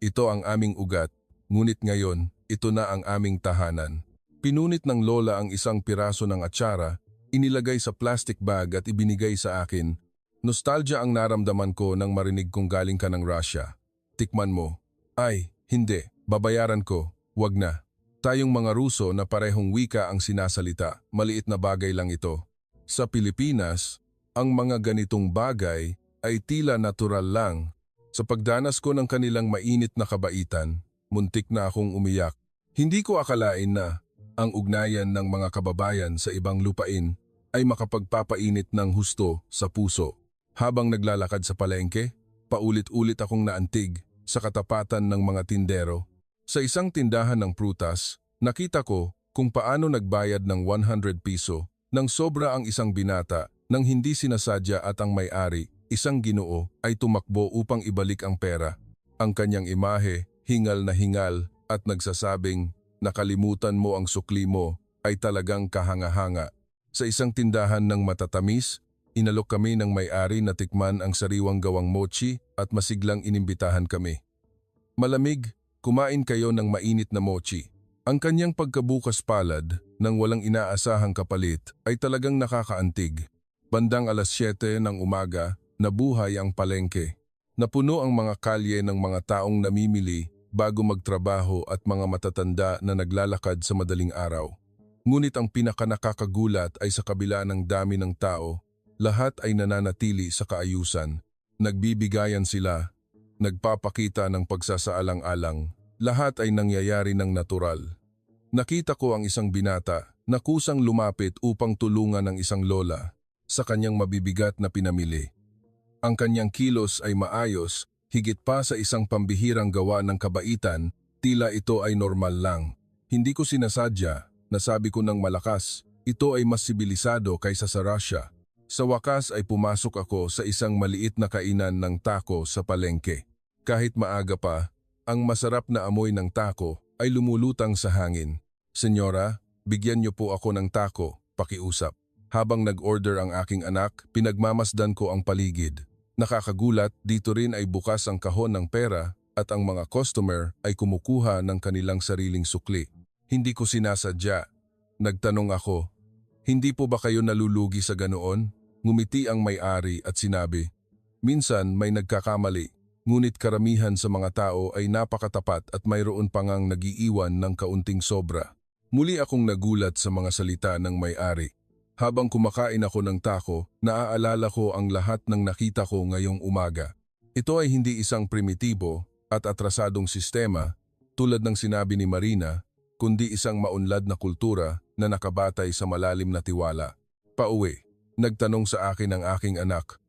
Ito ang aming ugat, ngunit ngayon, ito na ang aming tahanan." Pinunit ng lola ang isang piraso ng atsara, inilagay sa plastic bag at ibinigay sa akin. Nostalgia ang naramdaman ko nang marinig kong galing ka ng Russia. "Tikman mo." "Ay, hindi. Babayaran ko. Wag na. Tayong mga Ruso na parehong wika ang sinasalita. Maliit na bagay lang ito." Sa Pilipinas, ang mga ganitong bagay ay tila natural lang. Sa pagdanas ko ng kanilang mainit na kabaitan, muntik na akong umiyak. Hindi ko akalain na ang ugnayan ng mga kababayan sa ibang lupain ay makapagpapainit ng husto sa puso. Habang naglalakad sa palengke, paulit-ulit akong naantig sa katapatan ng mga tindero. Sa isang tindahan ng prutas, nakita ko kung paano nagbayad ng 100 piso nang sobra ang isang binata nang hindi sinasadya at ang may-ari, isang Ginoo, ay tumakbo upang ibalik ang pera. Ang kanyang imahe, hingal na hingal at nagsasabing, "Nakalimutan mo ang sukli mo," ay talagang kahanga-hanga. Sa isang tindahan ng matatamis, inalok kami ng may-ari na tikman ang sariwang gawang mochi at masiglang inimbitahan kami. "Malamig, kumain kayo ng mainit na mochi." Ang kanyang pagkabukas palad ng walang inaasahang kapalit ay talagang nakakaantig. Bandang alas 7 ng umaga, nabuhay ang palengke. Napuno ang mga kalye ng mga taong namimili bago magtrabaho at mga matatanda na naglalakad sa madaling araw. Ngunit ang pinakanakakagulat ay sa kabila ng dami ng tao, lahat ay nananatili sa kaayusan. Nagbibigayan sila, nagpapakita ng pagsasaalang-alang. Lahat ay nangyayari ng natural. Nakita ko ang isang binata na kusang lumapit upang tulungan ang isang lola sa kanyang mabibigat na pinamili. Ang kanyang kilos ay maayos, higit pa sa isang pambihirang gawa ng kabaitan, tila ito ay normal lang. Hindi ko sinasadya, nasabi ko ng malakas, ito ay mas sibilisado kaysa sa Russia. Sa wakas ay pumasok ako sa isang maliit na kainan ng taco sa palengke. Kahit maaga pa, ang masarap na amoy ng taco ay lumulutang sa hangin. "Senyora, bigyan niyo po ako ng taco," pakiusap. Habang nag-order ang aking anak, pinagmamasdan ko ang paligid. Nakakagulat, dito rin ay bukas ang kahon ng pera at ang mga customer ay kumukuha ng kanilang sariling sukli. Hindi ko sinasadya. Nagtanong ako, "Hindi po ba kayo nalulugi sa ganoon?" Ngumiti ang may-ari at sinabi, "Minsan may nagkakamali, ngunit karamihan sa mga tao ay napakatapat at mayroon pa ngang nagiiwan ng kaunting sobra." Muli akong nagulat sa mga salita ng may-ari. Habang kumakain ako ng taco, naaalala ko ang lahat ng nakita ko ngayong umaga. Ito ay hindi isang primitibo at atrasadong sistema tulad ng sinabi ni Marina, kundi isang maunlad na kultura na nakabatay sa malalim na tiwala. Pauwi, nagtanong sa akin ang aking anak,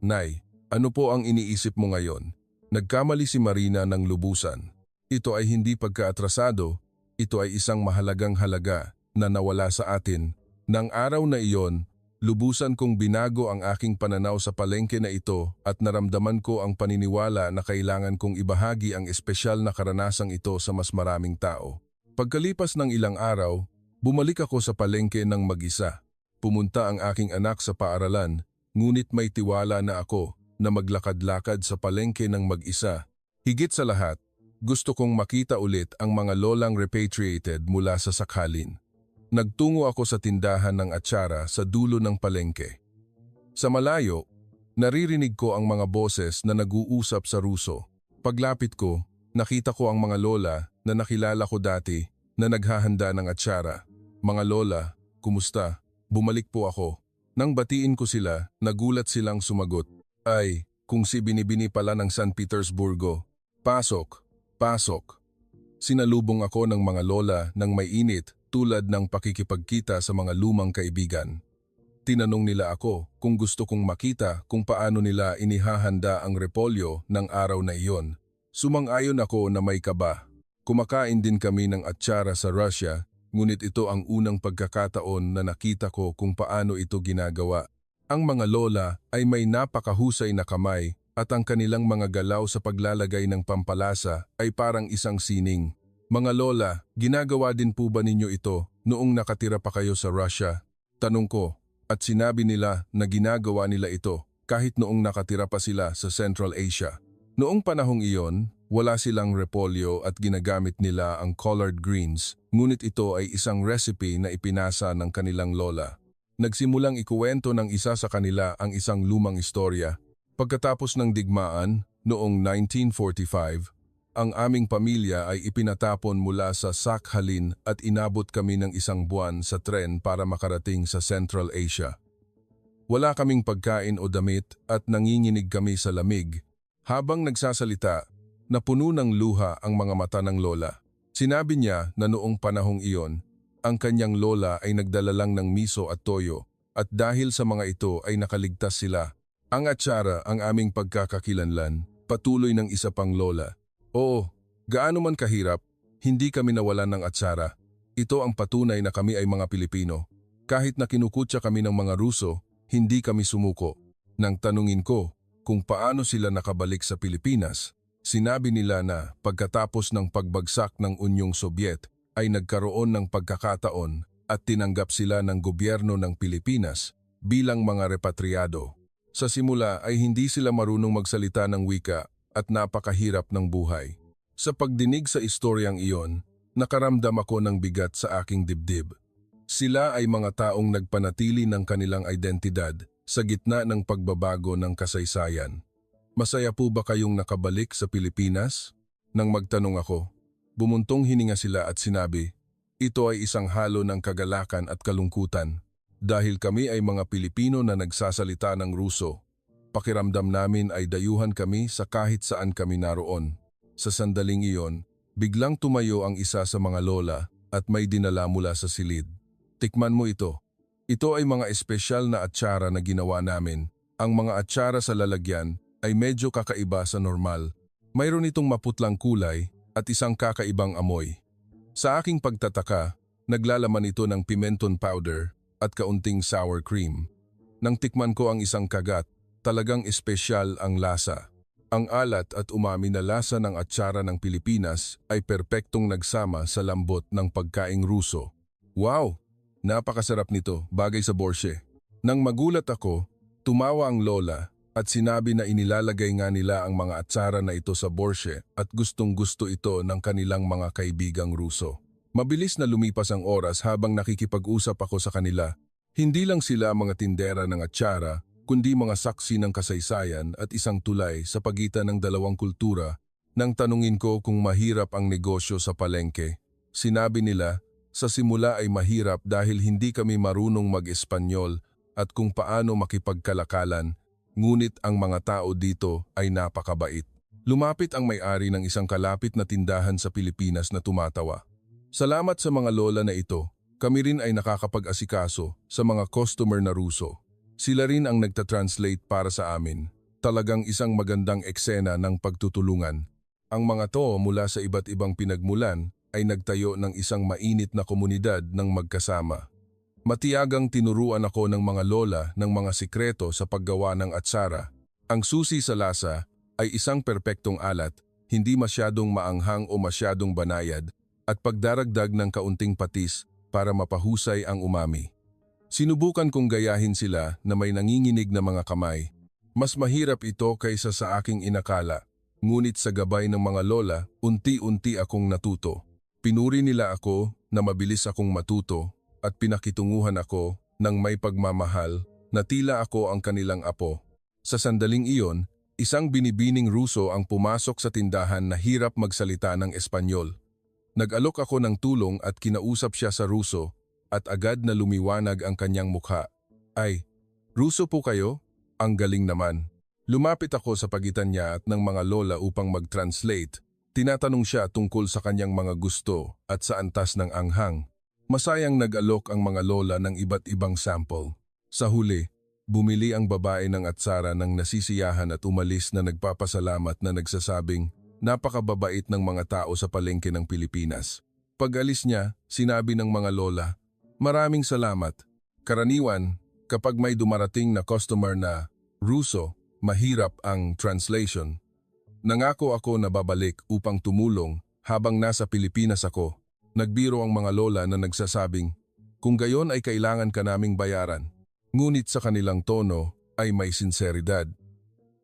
"Nay, ano po ang iniisip mo ngayon?" Nagkamali si Marina ng lubusan. Ito ay hindi pagkaatrasado, ito ay isang mahalagang halaga na nawala sa atin. Nang araw na iyon, lubusan kong binago ang aking pananaw sa palengke na ito at naramdaman ko ang paniniwala na kailangan kong ibahagi ang espesyal na karanasang ito sa mas maraming tao. Pagkalipas ng ilang araw, bumalik ako sa palengke ng mag-isa. Pumunta ang aking anak sa paaralan, ngunit may tiwala na ako na maglakad-lakad sa palengke ng mag-isa. Higit sa lahat, gusto kong makita ulit ang mga lolang repatriated mula sa sakhalin. Nagtungo ako sa tindahan ng atsara sa dulo ng palengke. Sa malayo, naririnig ko ang mga boses na nag-uusap sa Ruso. Paglapit ko, nakita ko ang mga lola na nakilala ko dati na naghahanda ng atsara. "Mga lola, kumusta? Bumalik po ako." Nang batiin ko sila, nagulat silang sumagot, "Ay, kung si Binibini pala ng San Petersburgo. Pasok, pasok." Sinalubong ako ng mga lola ng may init tulad ng pakikipagkita sa mga lumang kaibigan. Tinanong nila ako kung gusto kong makita kung paano nila inihahanda ang repolyo ng araw na iyon. Sumang-ayon ako na may kaba. Kumakain din kami ng atsara sa Russia, ngunit ito ang unang pagkakataon na nakita ko kung paano ito ginagawa. Ang mga lola ay may napakahusay na kamay at ang kanilang mga galaw sa paglalagay ng pampalasa ay parang isang sining. "Mga lola, ginagawa din po ba ninyo ito noong nakatira pa kayo sa Russia?" Tanong ko, at sinabi nila na ginagawa nila ito kahit noong nakatira pa sila sa Central Asia. Noong panahong iyon, wala silang repolyo at ginagamit nila ang collard greens, ngunit ito ay isang recipe na ipinasa ng kanilang lola. Nagsimulang ikuwento ng isa sa kanila ang isang lumang istorya. Pagkatapos ng digmaan, noong 1945, ang aming pamilya ay ipinatapon mula sa Sakhalin at inabot kami ng isang buwan sa tren para makarating sa Central Asia. Wala kaming pagkain o damit at nanginginig kami sa lamig. Habang nagsasalita, napuno ng luha ang mga mata ng lola. Sinabi niya na noong panahong iyon, ang kanyang lola ay nagdala lang ng miso at toyo at dahil sa mga ito ay nakaligtas sila. "Ang atsara ang aming pagkakakilanlan," patuloy ng isa pang lola. "Oo, gaano man kahirap, hindi kami nawalan ng atsara. Ito ang patunay na kami ay mga Pilipino. Kahit na kinukutya kami ng mga Ruso, hindi kami sumuko." Nang tanungin ko kung paano sila nakabalik sa Pilipinas, sinabi nila na pagkatapos ng pagbagsak ng Unyong Sobyet ay nagkaroon ng pagkakataon at tinanggap sila ng gobyerno ng Pilipinas bilang mga repatriado. Sa simula ay hindi sila marunong magsalita ng wika at napakahirap ng buhay. Sa pagdinig sa istoryang iyon, nakaramdam ako ng bigat sa aking dibdib. Sila ay mga taong nagpanatili ng kanilang identidad sa gitna ng pagbabago ng kasaysayan. "Masaya po ba kayong nakabalik sa Pilipinas?" Nang magtanong ako, bumuntong hininga sila at sinabi, "Ito ay isang halo ng kagalakan at kalungkutan. Dahil kami ay mga Pilipino na nagsasalita ng Ruso, pakiramdam namin ay dayuhan kami sa kahit saan kami naroon." Sa sandaling iyon, biglang tumayo ang isa sa mga lola at may dinala mula sa silid. "Tikman mo ito. Ito ay mga espesyal na atsara na ginawa namin. Ang mga atsara sa lalagyan ay medyo kakaiba sa normal. Mayroon itong maputlang kulay at isang kakaibang amoy." Sa aking pagtataka, naglalaman ito ng pimenton powder at kaunting sour cream. Nang tikman ko ang isang kagat, talagang espesyal ang lasa. Ang alat at umami na lasa ng atsara ng Pilipinas ay perpektong nagsama sa lambot ng pagkaing Ruso. "Wow! Napakasarap nito, bagay sa borsche." Nang magulat ako, tumawa ang lola at sinabi na inilalagay nga nila ang mga atsara na ito sa borshe at gustong-gusto ito ng kanilang mga kaibigang Ruso. Mabilis na lumipas ang oras habang nakikipag-usap ako sa kanila. Hindi lang sila mga tindera ng atsara, kundi mga saksi ng kasaysayan at isang tulay sa pagitan ng dalawang kultura. Nang tanungin ko kung mahirap ang negosyo sa palengke, sinabi nila, sa simula ay mahirap dahil hindi kami marunong mag-Espanyol at kung paano makipagkalakalan, ngunit ang mga tao dito ay napakabait. Lumapit ang may-ari ng isang kalapit na tindahan sa Pilipinas na tumatawa. Salamat sa mga lola na ito, kami rin ay nakakapag-asikaso sa mga customer na Ruso. Sila rin ang nagtatranslate para sa amin. Talagang isang magandang eksena ng pagtutulungan. Ang mga to mula sa iba't ibang pinagmulan ay nagtayo ng isang mainit na komunidad ng magkasama. Matiyagang tinuruan ako ng mga lola ng mga sikreto sa paggawa ng atsara. Ang susi sa lasa ay isang perpektong alat, hindi masyadong maanghang o masyadong banayad, at pagdaragdag ng kaunting patis para mapahusay ang umami. Sinubukan kong gayahin sila na may nanginginig na mga kamay. Mas mahirap ito kaysa sa aking inakala. Ngunit sa gabay ng mga lola, unti-unti akong natuto. Pinuri nila ako na mabilis akong matuto at pinakitunguhan ako ng may pagmamahal na tila ako ang kanilang apo. Sa sandaling iyon, isang binibining Ruso ang pumasok sa tindahan na hirap magsalita ng Espanyol. Nag-alok ako ng tulong at kinausap siya sa Ruso at agad na lumiwanag ang kanyang mukha. Ay, Ruso po kayo? Ang galing naman. Lumapit ako sa pagitan niya at ng mga lola upang mag-translate. Tinatanong siya tungkol sa kanyang mga gusto at sa antas ng anghang. Masayang nag-alok ang mga lola ng iba't ibang sample. Sa huli, bumili ang babae ng atsara ng nasisiyahan at umalis na nagpapasalamat na nagsasabing napakababait ng mga tao sa palengke ng Pilipinas. Pag-alis niya, sinabi ng mga lola, "Maraming salamat." Karaniwan, kapag may dumarating na customer na Ruso, mahirap ang translation. Nangako ako na babalik upang tumulong habang nasa Pilipinas ako. Nagbiro ang mga lola na nagsasabing, kung gayon ay kailangan ka naming bayaran. Ngunit sa kanilang tono ay may sinseridad.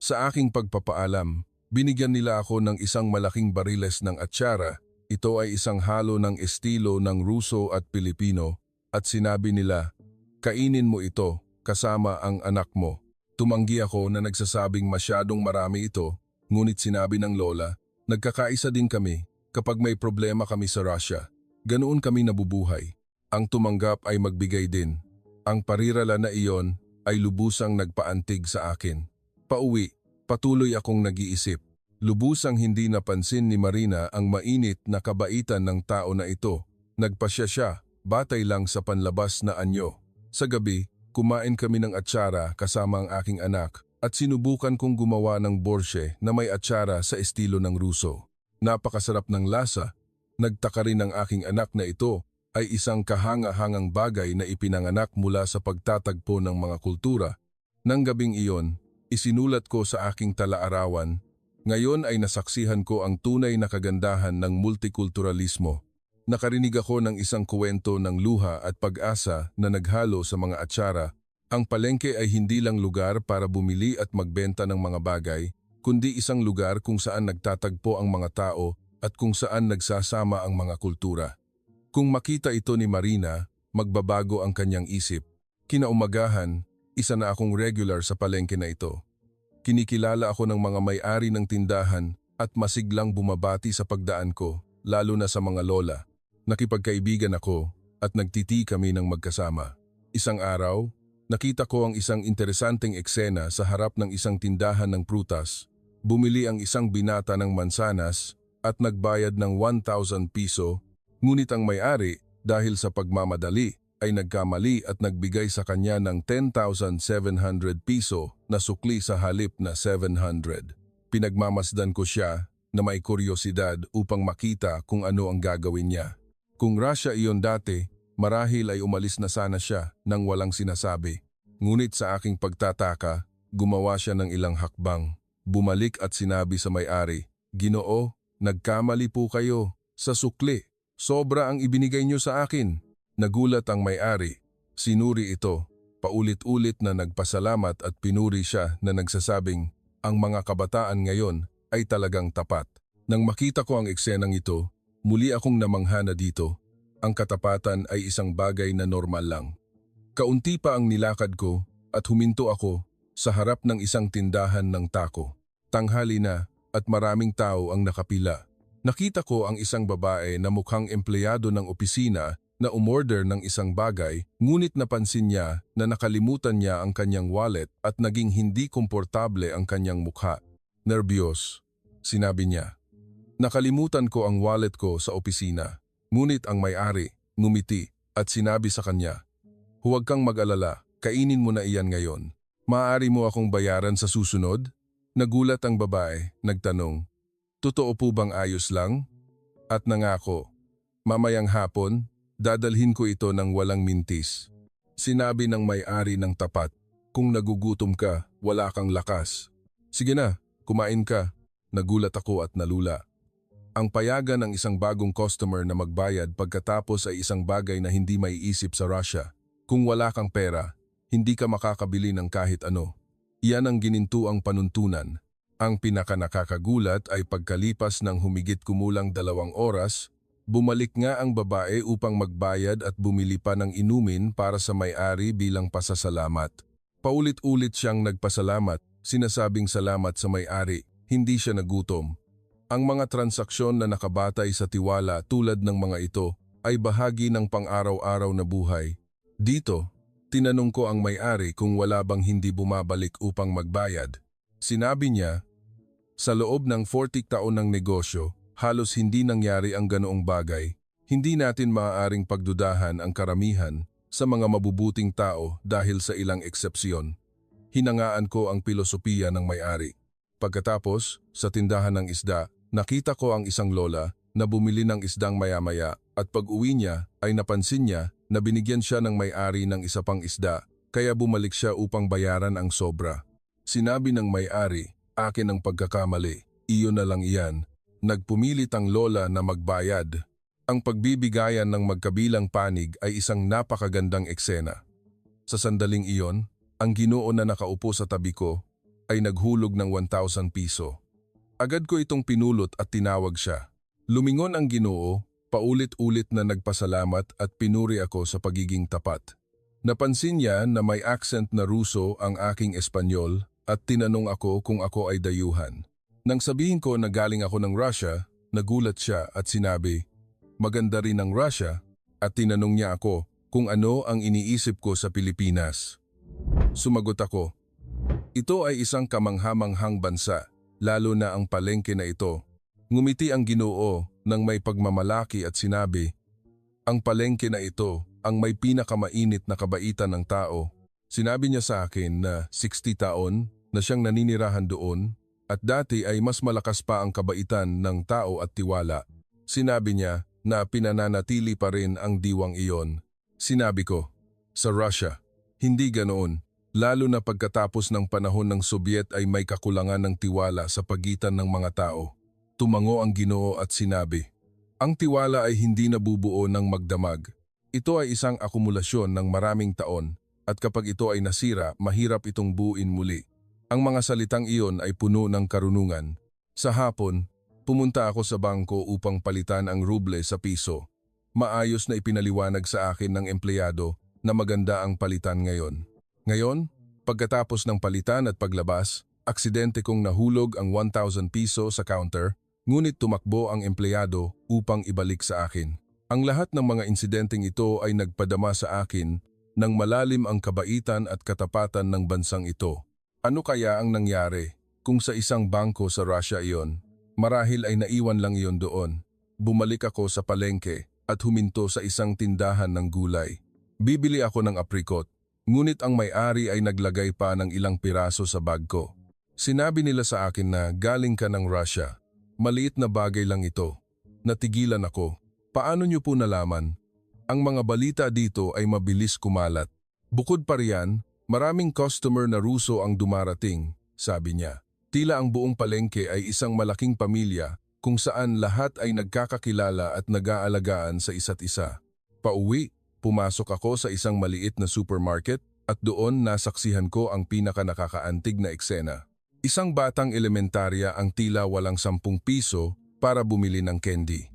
Sa aking pagpapaalam, binigyan nila ako ng isang malaking bariles ng atsara. Ito ay isang halo ng estilo ng Ruso at Pilipino at sinabi nila, kainin mo ito kasama ang anak mo. Tumanggi ako na nagsasabing masyadong marami ito, ngunit sinabi ng lola, nagkakaisa din kami kapag may problema kami sa Russia. Ganoon kami nabubuhay. Ang tumanggap ay magbigay din. Ang parirala na iyon ay lubusang nagpaantig sa akin. Pauwi, patuloy akong nag-iisip. Lubusang hindi napansin ni Marina ang mainit na kabaitan ng tao na ito. Nagpasya siya, batay lang sa panlabas na anyo. Sa gabi, kumain kami ng atsara kasama ang aking anak at sinubukan kong gumawa ng borshe na may atsara sa estilo ng Ruso. Napakasarap ng lasa. Nagtaka rin ang aking anak na ito ay isang kahanga-hangang bagay na ipinanganak mula sa pagtatagpo ng mga kultura. Nang gabing iyon, isinulat ko sa aking talaarawan. Ngayon ay nasaksihan ko ang tunay na kagandahan ng multikulturalismo. Nakarinig ako ng isang kuwento ng luha at pag-asa na naghalo sa mga atsara. Ang palengke ay hindi lang lugar para bumili at magbenta ng mga bagay, kundi isang lugar kung saan nagtatagpo ang mga tao at kung saan nagsasama ang mga kultura. Kung makita ito ni Marina, magbabago ang kanyang isip. Kinaumagahan, isa na akong regular sa palengke na ito. Kinikilala ako ng mga may-ari ng tindahan at masiglang bumabati sa pagdaan ko, lalo na sa mga lola. Nakipagkaibigan ako at nagtiti kami ng magkasama. Isang araw, nakita ko ang isang interesanteng eksena sa harap ng isang tindahan ng prutas. Bumili ang isang binata ng mansanas at nagbayad ng 1,000 piso, ngunit ang may-ari, dahil sa pagmamadali, ay nagkamali at nagbigay sa kanya ng 10,700 piso na sukli sa halip na 700. Pinagmamasdan ko siya na may kuryosidad upang makita kung ano ang gagawin niya. Kung Russia iyon dati, marahil ay umalis na sana siya nang walang sinasabi. Ngunit sa aking pagtataka, gumawa siya ng ilang hakbang. Bumalik at sinabi sa may-ari, "Ginoo, nagkamali po kayo. Sa sukli, sobra ang ibinigay niyo sa akin." Nagulat ang may-ari. Sinuri ito. Paulit-ulit na nagpasalamat at pinuri siya na nagsasabing, ang mga kabataan ngayon ay talagang tapat. Nang makita ko ang eksenang ito, muli akong namangha na dito. Ang katapatan ay isang bagay na normal lang. Kaunti pa ang nilakad ko at huminto ako sa harap ng isang tindahan ng tako. Tanghali na at maraming tao ang nakapila. Nakita ko ang isang babae na mukhang empleyado ng opisina na umorder ng isang bagay, ngunit napansin niya na nakalimutan niya ang kanyang wallet at naging hindi komportable ang kanyang mukha. Nerbiyos, sinabi niya. Nakalimutan ko ang wallet ko sa opisina. Ngunit ang may-ari, ngumiti at sinabi sa kanya, huwag kang mag-alala, kainin mo na iyan ngayon. Maaari mo akong bayaran sa susunod? Nagulat ang babae, nagtanong, totoo po bang ayos lang? At nangako, mamayang hapon, dadalhin ko ito ng walang mintis. Sinabi ng may-ari ng tapat, kung nagugutom ka, wala kang lakas. Sige na, kumain ka. Nagulat ako at nalula. Ang payagan ng isang bagong customer na magbayad pagkatapos ay isang bagay na hindi maiisip sa Russia. Kung wala kang pera, hindi ka makakabili ng kahit ano. Iyan ang ginintuang panuntunan. Ang pinakanakakagulat ay pagkalipas ng humigit kumulang 2 oras, bumalik nga ang babae upang magbayad at bumili pa ng inumin para sa may-ari bilang pasasalamat. Paulit-ulit siyang nagpasalamat, sinasabing salamat sa may-ari, hindi siya nagutom. Ang mga transaksyon na nakabatay sa tiwala tulad ng mga ito ay bahagi ng pang-araw-araw na buhay. Dito, tinanong ko ang may-ari kung wala bang hindi bumabalik upang magbayad. Sinabi niya, sa loob ng 40 taon ng negosyo, halos hindi nangyari ang ganoong bagay. Hindi natin maaaring pagdudahan ang karamihan sa mga mabubuting tao dahil sa ilang eksepsyon. Hinangaan ko ang pilosopiya ng may-ari. Pagkatapos, sa tindahan ng isda, nakita ko ang isang lola na bumili ng isdang maya-maya at pag-uwi niya ay napansin niya na binigyan siya ng may-ari ng isa pang isda, kaya bumalik siya upang bayaran ang sobra. Sinabi ng may-ari, akin ang pagkakamali, iyon na lang iyan. Nagpumilit ang lola na magbayad. Ang pagbibigayan ng magkabilang panig ay isang napakagandang eksena. Sa sandaling iyon, ang Ginoo na nakaupo sa tabi ko ay naghulog ng 1,000 piso. Agad ko itong pinulot at tinawag siya. Lumingon ang Ginoo, paulit-ulit na nagpasalamat at pinuri ako sa pagiging tapat. Napansin niya na may accent na Ruso ang aking Espanyol at tinanong ako kung ako ay dayuhan. Nang sabihin ko na galing ako ng Russia, nagulat siya at sinabi, maganda rin ang Russia, at tinanong niya ako kung ano ang iniisip ko sa Pilipinas. Sumagot ako, ito ay isang kamangha-manghang bansa, lalo na ang palengke na ito. Ngumiti ang Ginoo nang may pagmamalaki at sinabi, ang palengke na ito ang may pinakamainit na kabaitan ng tao. Sinabi niya sa akin na 60 taon na siyang naninirahan doon at dati ay mas malakas pa ang kabaitan ng tao at tiwala. Sinabi niya na pinananatili pa rin ang diwang iyon. Sinabi ko, sa Russia, hindi ganoon. Lalo na pagkatapos ng panahon ng Soviet ay may kakulangan ng tiwala sa pagitan ng mga tao. Tumango ang Ginoo at sinabi, ang tiwala ay hindi nabubuo ng magdamag. Ito ay isang akumulasyon ng maraming taon at kapag ito ay nasira, mahirap itong buuin muli. Ang mga salitang iyon ay puno ng karunungan. Sa hapon, pumunta ako sa bangko upang palitan ang ruble sa piso. Maayos na ipinaliwanag sa akin ng empleyado na maganda ang palitan ngayon. Ngayon, pagkatapos ng palitan at paglabas, aksidente kong nahulog ang 1,000 piso sa counter, ngunit tumakbo ang empleyado upang ibalik sa akin. Ang lahat ng mga insidenteng ito ay nagpadama sa akin ng malalim ang kabaitan at katapatan ng bansang ito. Ano kaya ang nangyari kung sa isang bangko sa Russia iyon? Marahil ay naiwan lang iyon doon. Bumalik ako sa palengke at huminto sa isang tindahan ng gulay. Bibili ako ng aprikot. Ngunit ang may-ari ay naglagay pa ng ilang piraso sa bag ko. Sinabi nila sa akin na galing ka ng Russia. Maliit na bagay lang ito. Natigilan ako. Paano niyo po nalaman? Ang mga balita dito ay mabilis kumalat. Bukod pa riyan, maraming customer na Ruso ang dumarating, sabi niya. Tila ang buong palengke ay isang malaking pamilya kung saan lahat ay nagkakakilala at nag-aalagaan sa isa't isa. Pauwi, pumasok ako sa isang maliit na supermarket. At doon nasaksihan ko ang pinaka-nakakaantig na eksena. Isang batang elementarya ang tila walang 10 piso para bumili ng candy.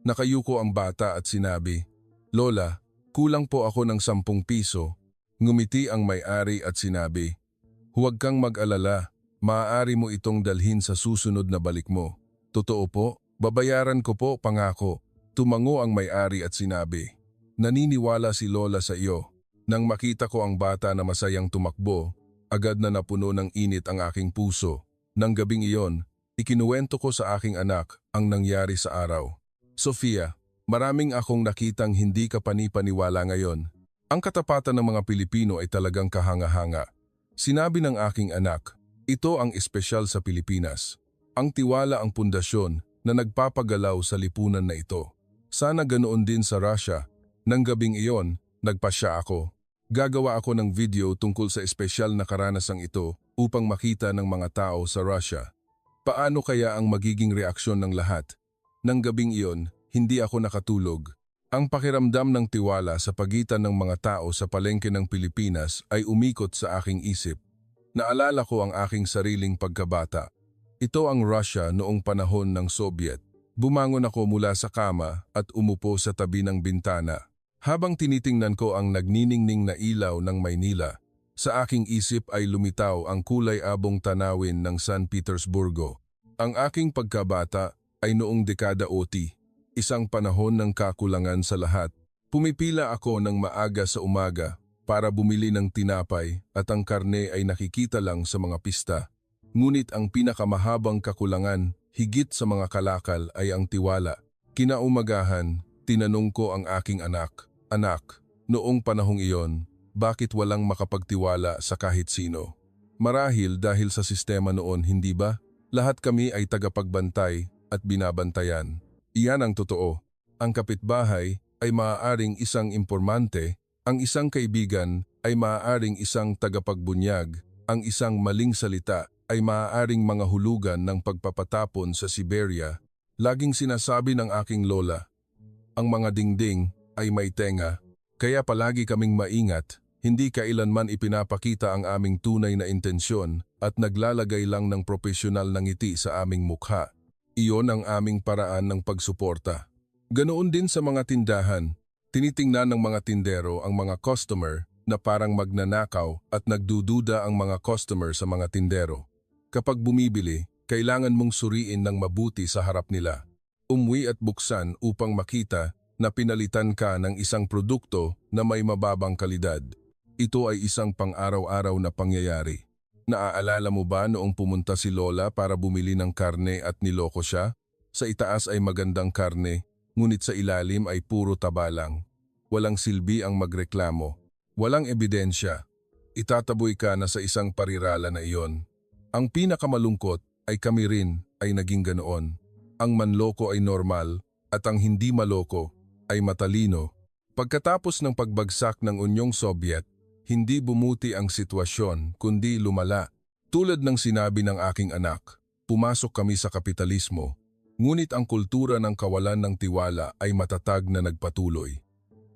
Nakayuko ang bata at sinabi, "Lola, kulang po ako ng 10 piso." Ngumiti ang may-ari at sinabi, "Huwag kang mag-alala, maaari mo itong dalhin sa susunod na balik mo." "Totoo po, babayaran ko po, pangako." Tumango ang may-ari at sinabi, "Naniniwala si Lola sa iyo." Nang makita ko ang bata na masayang tumakbo, agad na napuno ng init ang aking puso. Nang gabing iyon, ikinuwento ko sa aking anak ang nangyari sa araw. "Sofia, maraming akong nakitang hindi ka panipaniwala ngayon. Ang katapatan ng mga Pilipino ay talagang kahanga-hanga." Sinabi ng aking anak, "Ito ang espesyal sa Pilipinas. Ang tiwala ang pundasyon na nagpapagalaw sa lipunan na ito. Sana ganoon din sa Russia." Nang gabing iyon, nagpasya ako. Gagawa ako ng video tungkol sa espesyal na karanasang ito upang makita ng mga tao sa Russia. Paano kaya ang magiging reaksyon ng lahat? Nang gabing iyon, hindi ako nakatulog. Ang pakiramdam ng tiwala sa pagitan ng mga tao sa palengke ng Pilipinas ay umikot sa aking isip. Naalala ko ang aking sariling pagkabata. Ito ang Russia noong panahon ng Soviet. Bumangon ako mula sa kama at umupo sa tabi ng bintana. Habang tinitingnan ko ang nagniningning na ilaw ng Maynila, sa aking isip ay lumitaw ang kulay-abong tanawin ng San Petersburgo. Ang aking pagkabata ay noong dekada 80, isang panahon ng kakulangan sa lahat. Pumipila ako ng maaga sa umaga para bumili ng tinapay at ang karne ay nakikita lang sa mga pista. Ngunit ang pinakamahabang kakulangan, higit sa mga kalakal, ay ang tiwala. Kinaumagahan, tinanong ko ang aking anak, "Anak, noong panahong iyon, bakit walang makapagtiwala sa kahit sino?" Marahil dahil sa sistema noon, hindi ba? Lahat kami ay tagapagbantay at binabantayan. Iyan ang totoo. Ang kapitbahay ay maaaring isang impormante, ang isang kaibigan ay maaaring isang tagapagbunyag, ang isang maling salita ay maaaring mga hulugan ng pagpapatapon sa Siberia. Laging sinasabi ng aking lola, "Ang mga dingding ay may tenga, kaya palagi kaming maingat, hindi kailanman ipinapakita ang aming tunay na intensyon at naglalagay lang ng propesyonal na ngiti sa aming mukha. Iyon ang aming paraan ng pagsuporta." Ganoon din sa mga tindahan, tinitingnan ng mga tindero ang mga customer na parang magnanakaw at nagdududa ang mga customer sa mga tindero. Kapag bumibili, kailangan mong suriin ng mabuti sa harap nila. Umuwi at buksan upang makita na pinalitan ka ng isang produkto na may mababang kalidad. Ito ay isang pang-araw-araw na pangyayari. Naaalala mo ba noong pumunta si Lola para bumili ng karne at niloko siya? Sa itaas ay magandang karne, ngunit sa ilalim ay puro taba lang. Walang silbi ang magreklamo. Walang ebidensya. Itataboy ka na sa isang parirala na iyon. Ang pinakamalungkot ay kami rin ay naging ganoon. Ang manloko ay normal at ang hindi maloko ay matalino. Pagkatapos ng pagbagsak ng Unyong Soviet, hindi bumuti ang sitwasyon kundi lumala. Tulad ng sinabi ng aking anak, pumasok kami sa kapitalismo, ngunit ang kultura ng kawalan ng tiwala ay matatag na nagpatuloy.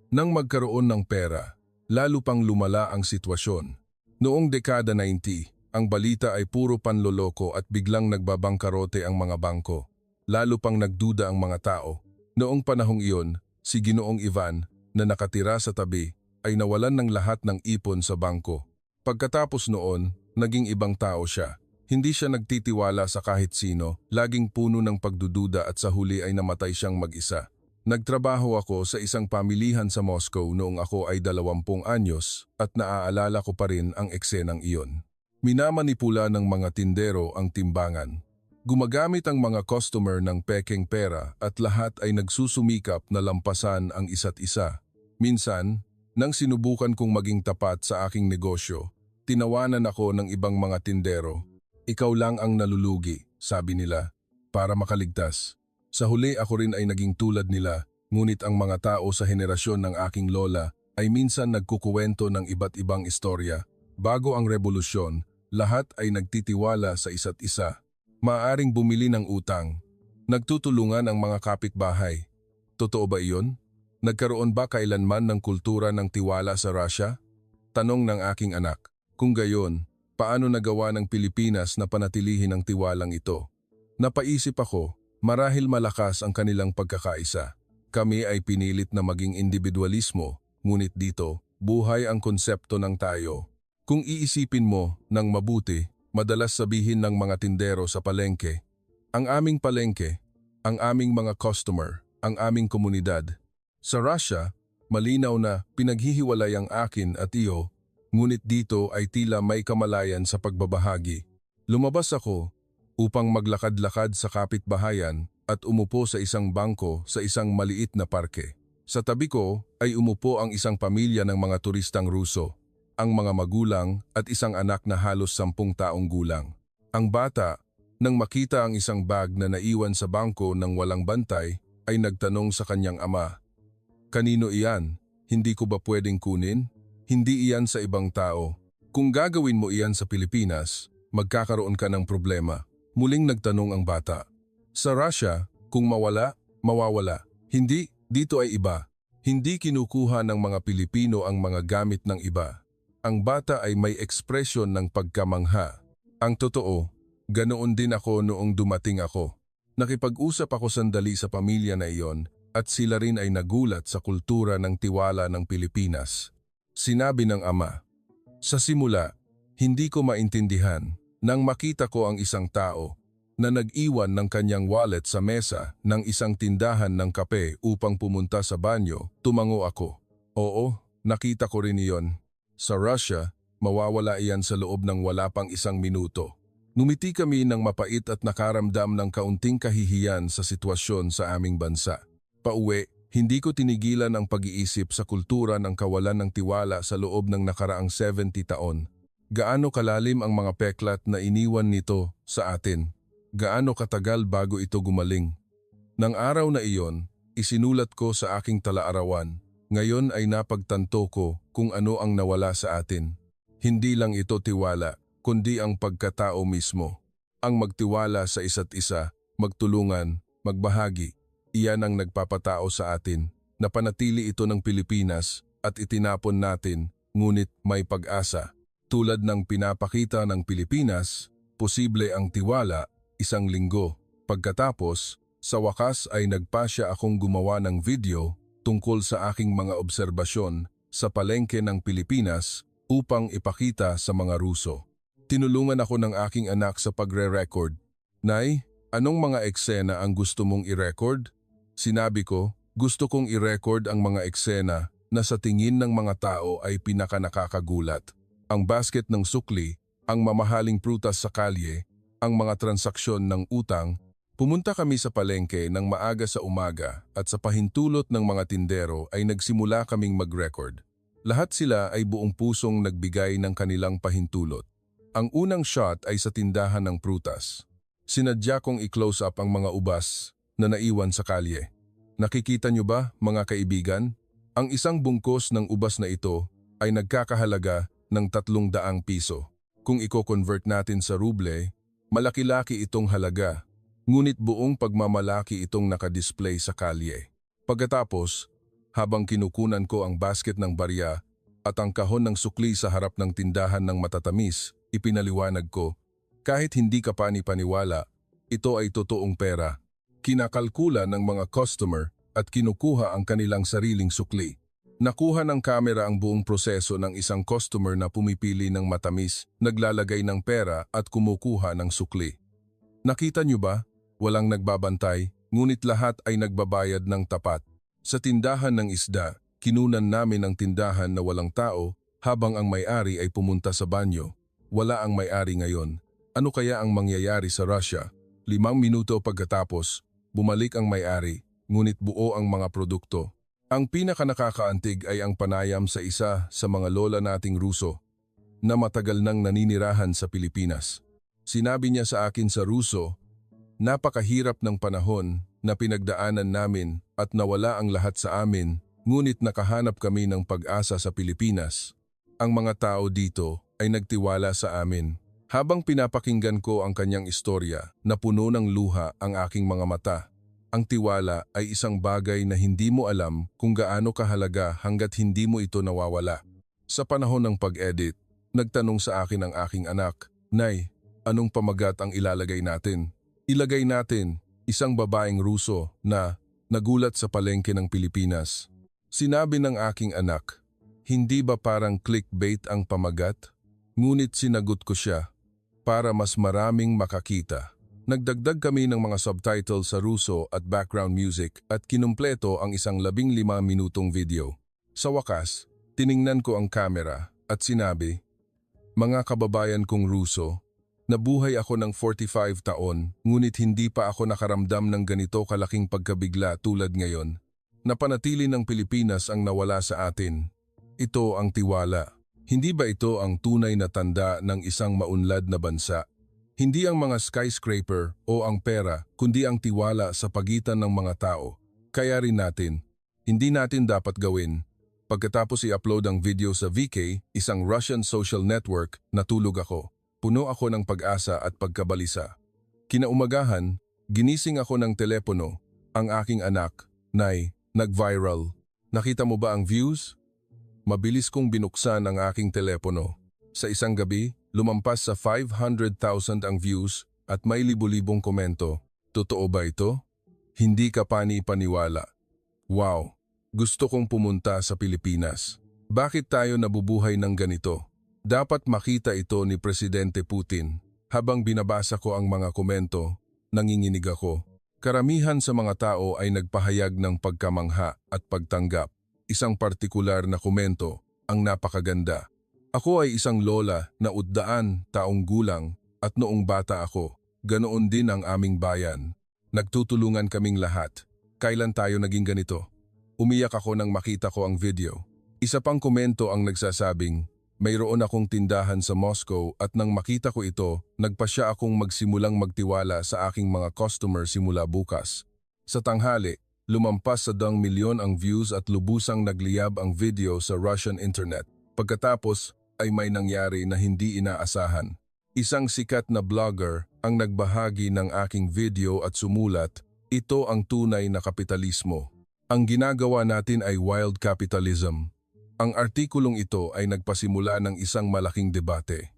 Nang magkaroon ng pera, lalo pang lumala ang sitwasyon. Noong dekada 90, ang balita ay puro panloloko at biglang nagbabangkarote ang mga bangko. Lalo pang nagduda ang mga tao. Noong panahong iyon, si Ginoong Ivan, na nakatira sa tabi, ay nawalan ng lahat ng ipon sa bangko. Pagkatapos noon, naging ibang tao siya. Hindi siya nagtitiwala sa kahit sino, laging puno ng pagdududa at sa huli ay namatay siyang mag-isa. Nagtrabaho ako sa isang pamilihan sa Moscow noong ako ay 20 anyos at naaalala ko pa rin ang eksenang iyon. Minamanipula ng mga tindero ang timbangan. Gumagamit ang mga customer ng pekeng pera at lahat ay nagsusumikap na lampasan ang isa't isa. Minsan, nang sinubukan kong maging tapat sa aking negosyo, tinawanan ako ng ibang mga tindero. "Ikaw lang ang nalulugi," sabi nila, "para makaligtas." Sa huli ako rin ay naging tulad nila, ngunit ang mga tao sa henerasyon ng aking lola ay minsan nagkukuwento ng iba't ibang istorya. Bago ang revolusyon, lahat ay nagtitiwala sa isa't isa. Maaaring bumili ng utang. Nagtutulungan ang mga kapitbahay. Totoo ba iyon? Nagkaroon ba kailanman ng kultura ng tiwala sa Russia? Tanong ng aking anak. Kung gayon, paano nagawa ng Pilipinas na panatilihin ang tiwalang ito? Napaisip ako, marahil malakas ang kanilang pagkakaisa. Kami ay pinilit na maging individualismo, ngunit dito, buhay ang konsepto ng tayo. Kung iisipin mo ng mabuti, madalas sabihin ng mga tindero sa palengke, ang aming palengke, ang aming mga customer, ang aming komunidad. Sa Russia, malinaw na pinaghihiwalay ang akin at iyo, ngunit dito ay tila may kamalayan sa pagbabahagi. Lumabas ako upang maglakad-lakad sa kapitbahayan at umupo sa isang bangko sa isang maliit na parke. Sa tabi ko ay umupo ang isang pamilya ng mga turistang Ruso, ang mga magulang at isang anak na halos 10 taong gulang. Ang bata, nang makita ang isang bag na naiwan sa bangko ng walang bantay, ay nagtanong sa kanyang ama, "Kanino iyan? Hindi ko ba pwedeng kunin? Hindi iyan sa ibang tao. Kung gagawin mo iyan sa Pilipinas, magkakaroon ka ng problema." Muling nagtanong ang bata. Sa Russia, kung mawala, mawawala. Hindi, dito ay iba. Hindi kinukuha ng mga Pilipino ang mga gamit ng iba. Ang bata ay may ekspresyon ng pagkamangha. Ang totoo, ganoon din ako noong dumating ako. Nakipag-usap ako sandali sa pamilya na iyon at sila rin ay nagulat sa kultura ng tiwala ng Pilipinas. Sinabi ng ama, "Sa simula, hindi ko maintindihan nang makita ko ang isang tao na nag-iwan ng kanyang wallet sa mesa ng isang tindahan ng kape upang pumunta sa banyo, tumango ako. Oo, nakita ko rin iyon. Sa Russia, mawawala iyan sa loob ng wala pang 1 minuto." Ngumiti kami ng mapait at nakaramdam ng kaunting kahihiyan sa sitwasyon sa aming bansa. Pauwi, hindi ko tinigilan ang pag-iisip sa kultura ng kawalan ng tiwala sa loob ng nakaraang 70 taon. Gaano kalalim ang mga peklat na iniwan nito sa atin? Gaano katagal bago ito gumaling? Nang araw na iyon, isinulat ko sa aking talaarawan. Ngayon ay napagtanto ko kung ano ang nawala sa atin. Hindi lang ito tiwala, kundi ang pagkatao mismo. Ang magtiwala sa isa't isa, magtulungan, magbahagi. Iyan ang nagpapatao sa atin. Napanatili ito ng Pilipinas at itinapon natin, ngunit may pag-asa. Tulad ng pinapakita ng Pilipinas, posible ang tiwala, 1 linggo. Pagkatapos, sa wakas ay nagpasya akong gumawa ng video tungkol sa aking mga obserbasyon sa palengke ng Pilipinas upang ipakita sa mga Ruso. Tinulungan ako ng aking anak sa pagre-record. "Nay, anong mga eksena ang gusto mong i-record?" Sinabi ko, gusto kong i-record ang mga eksena na sa tingin ng mga tao ay pinakanakakagulat. Ang basket ng sukli, ang mamahaling prutas sa kalye, ang mga transaksyon ng utang. Pumunta kami sa palengke ng maaga sa umaga at sa pahintulot ng mga tindero ay nagsimula kaming mag-record. Lahat sila ay buong pusong nagbigay ng kanilang pahintulot. Ang unang shot ay sa tindahan ng prutas. Sinadya kong i-close up ang mga ubas na naiwan sa kalye. Nakikita niyo ba, mga kaibigan? Ang isang bungkos ng ubas na ito ay nagkakahalaga ng 300 piso. Kung i-convert natin sa ruble, malaki-laki itong halaga, ngunit buong pagmamalaki itong nakadisplay sa kalye. Pagkatapos, habang kinukunan ko ang basket ng barya at ang kahon ng sukli sa harap ng tindahan ng matatamis, ipinaliwanag ko, kahit hindi ka panipaniwala, ito ay totoong pera. Kinakalkula ng mga customer at kinukuha ang kanilang sariling sukli. Nakuha ng kamera ang buong proseso ng isang customer na pumipili ng matamis, naglalagay ng pera at kumukuha ng sukli. Nakita niyo ba? Walang nagbabantay, ngunit lahat ay nagbabayad ng tapat. Sa tindahan ng isda, kinunan namin ang tindahan na walang tao habang ang may-ari ay pumunta sa banyo. Wala ang may-ari ngayon. Ano kaya ang mangyayari sa Russia? 5 minuto pagkatapos, bumalik ang may-ari, ngunit buo ang mga produkto. Ang pinakanakakaantig ay ang panayam sa isa sa mga lola nating Ruso na matagal nang naninirahan sa Pilipinas. Sinabi niya sa akin sa Ruso, "Napakahirap ng panahon na pinagdaanan namin at nawala ang lahat sa amin, ngunit nakahanap kami ng pag-asa sa Pilipinas. Ang mga tao dito ay nagtiwala sa amin." Habang pinapakinggan ko ang kanyang istorya, napuno ng luha ang aking mga mata. Ang tiwala ay isang bagay na hindi mo alam kung gaano kahalaga hanggat hindi mo ito nawawala. Sa panahon ng pag-edit, nagtanong sa akin ang aking anak, "Nay, anong pamagat ang ilalagay natin?" Ilagay natin, isang babaeng Ruso na nagulat sa palengke ng Pilipinas. Sinabi ng aking anak, "Hindi ba parang clickbait ang pamagat?" Ngunit sinagot ko siya, "Para mas maraming makakita." Nagdagdag kami ng mga subtitle sa Ruso at background music at kinumpleto ang isang 15 minutong video. Sa wakas, tiningnan ko ang camera at sinabi, "Mga kababayan kong Ruso, nabuhay ako ng 45 taon ngunit hindi pa ako nakaramdam ng ganito kalaking pagkabigla tulad ngayon. Napanatili ng Pilipinas ang nawala sa atin. Ito ang tiwala. Hindi ba ito ang tunay na tanda ng isang maunlad na bansa? Hindi ang mga skyscraper o ang pera, kundi ang tiwala sa pagitan ng mga tao. Kaya rin natin, hindi natin dapat gawin." Pagkatapos i-upload ang video sa VK, isang Russian social network, natulog ako. Puno ako ng pag-asa at pagkabalisa. Kinaumagahan, ginising ako ng telepono. Ang aking anak, "Nay, nag-viral. Nakita mo ba ang views?" Mabilis kong binuksan ang aking telepono. Sa isang gabi, lumampas sa 500,000 ang views at may libu-libong komento. Totoo ba ito? Hindi ka pani-paniwala. Wow! Gusto kong pumunta sa Pilipinas. Bakit tayo nabubuhay ng ganito? Dapat makita ito ni Presidente Putin. Habang binabasa ko ang mga komento, nanginginig ako. Karamihan sa mga tao ay nagpahayag ng pagkamangha at pagtanggap. Isang partikular na komento, ang napakaganda. "Ako ay isang lola na 100 taong gulang at noong bata ako, ganoon din ang aming bayan. Nagtutulungan kaming lahat. Kailan tayo naging ganito?" Umiyak ako nang makita ko ang video. Isa pang komento ang nagsasabing, "Mayroon akong tindahan sa Moscow at nang makita ko ito, nagpasya akong magsimulang magtiwala sa aking mga customer simula bukas." Sa tanghali, lumampas sa 2 milyon ang views at lubusang nagliyab ang video sa Russian internet. Pagkatapos ay may nangyari na hindi inaasahan. Isang sikat na blogger ang nagbahagi ng aking video at sumulat, "Ito ang tunay na kapitalismo. Ang ginagawa natin ay wild capitalism." Ang artikulong ito ay nagpasimula ng isang malaking debate.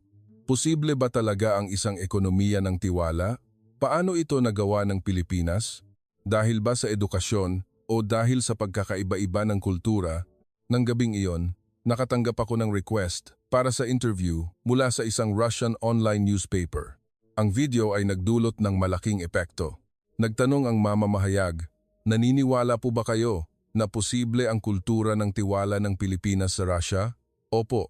Posible ba talaga ang isang ekonomiya ng tiwala? Paano ito nagawa ng Pilipinas? Dahil ba sa edukasyon o dahil sa pagkakaiba-iba ng kultura? Nang gabing iyon, nakatanggap ako ng request para sa interview mula sa isang Russian online newspaper. Ang video ay nagdulot ng malaking epekto. Nagtanong ang mamamahayag, "Naniniwala po ba kayo na posible ang kultura ng tiwala ng Pilipinas sa Russia?" "Opo,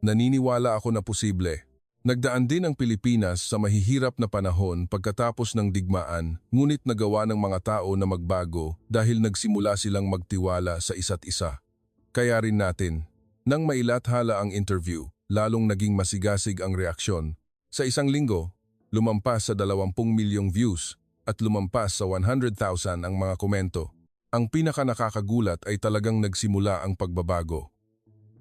naniniwala ako na posible." Nagdaan din ang Pilipinas sa mahihirap na panahon pagkatapos ng digmaan, ngunit nagawa ng mga tao na magbago dahil nagsimula silang magtiwala sa isa't isa. Kaya rin natin, nang mailathala ang interview, lalong naging masigasig ang reaksyon. Sa isang linggo, lumampas sa 20 milyong views at lumampas sa 100,000 ang mga komento. Ang pinaka-nakakagulat ay talagang nagsimula ang pagbabago.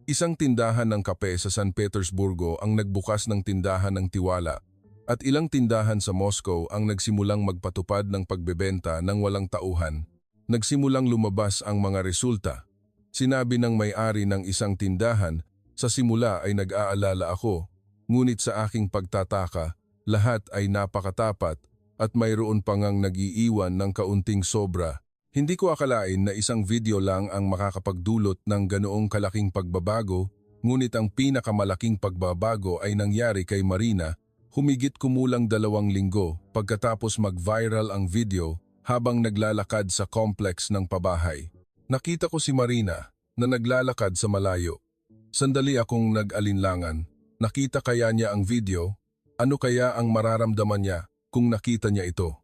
Isang tindahan ng kape sa San Petersburgo ang nagbukas ng tindahan ng tiwala at ilang tindahan sa Moscow ang nagsimulang magpatupad ng pagbebenta ng walang tauhan. Nagsimulang lumabas ang mga resulta. Sinabi ng may-ari ng isang tindahan, "Sa simula ay nag-aalala ako, ngunit sa aking pagtataka, lahat ay napakatapat at mayroon pa ngang nag-iiwan ng kaunting sobra. Hindi ko akalain na isang video lang ang makakapagdulot ng ganoong kalaking pagbabago, ngunit ang pinakamalaking pagbabago ay nangyari kay Marina, humigit kumulang 2 linggo pagkatapos mag-viral ang video habang naglalakad sa complex ng pabahay. Nakita ko si Marina na naglalakad sa malayo. Sandali akong nag-alinlangan. Nakita kaya niya ang video? Ano kaya ang mararamdaman niya kung nakita niya ito?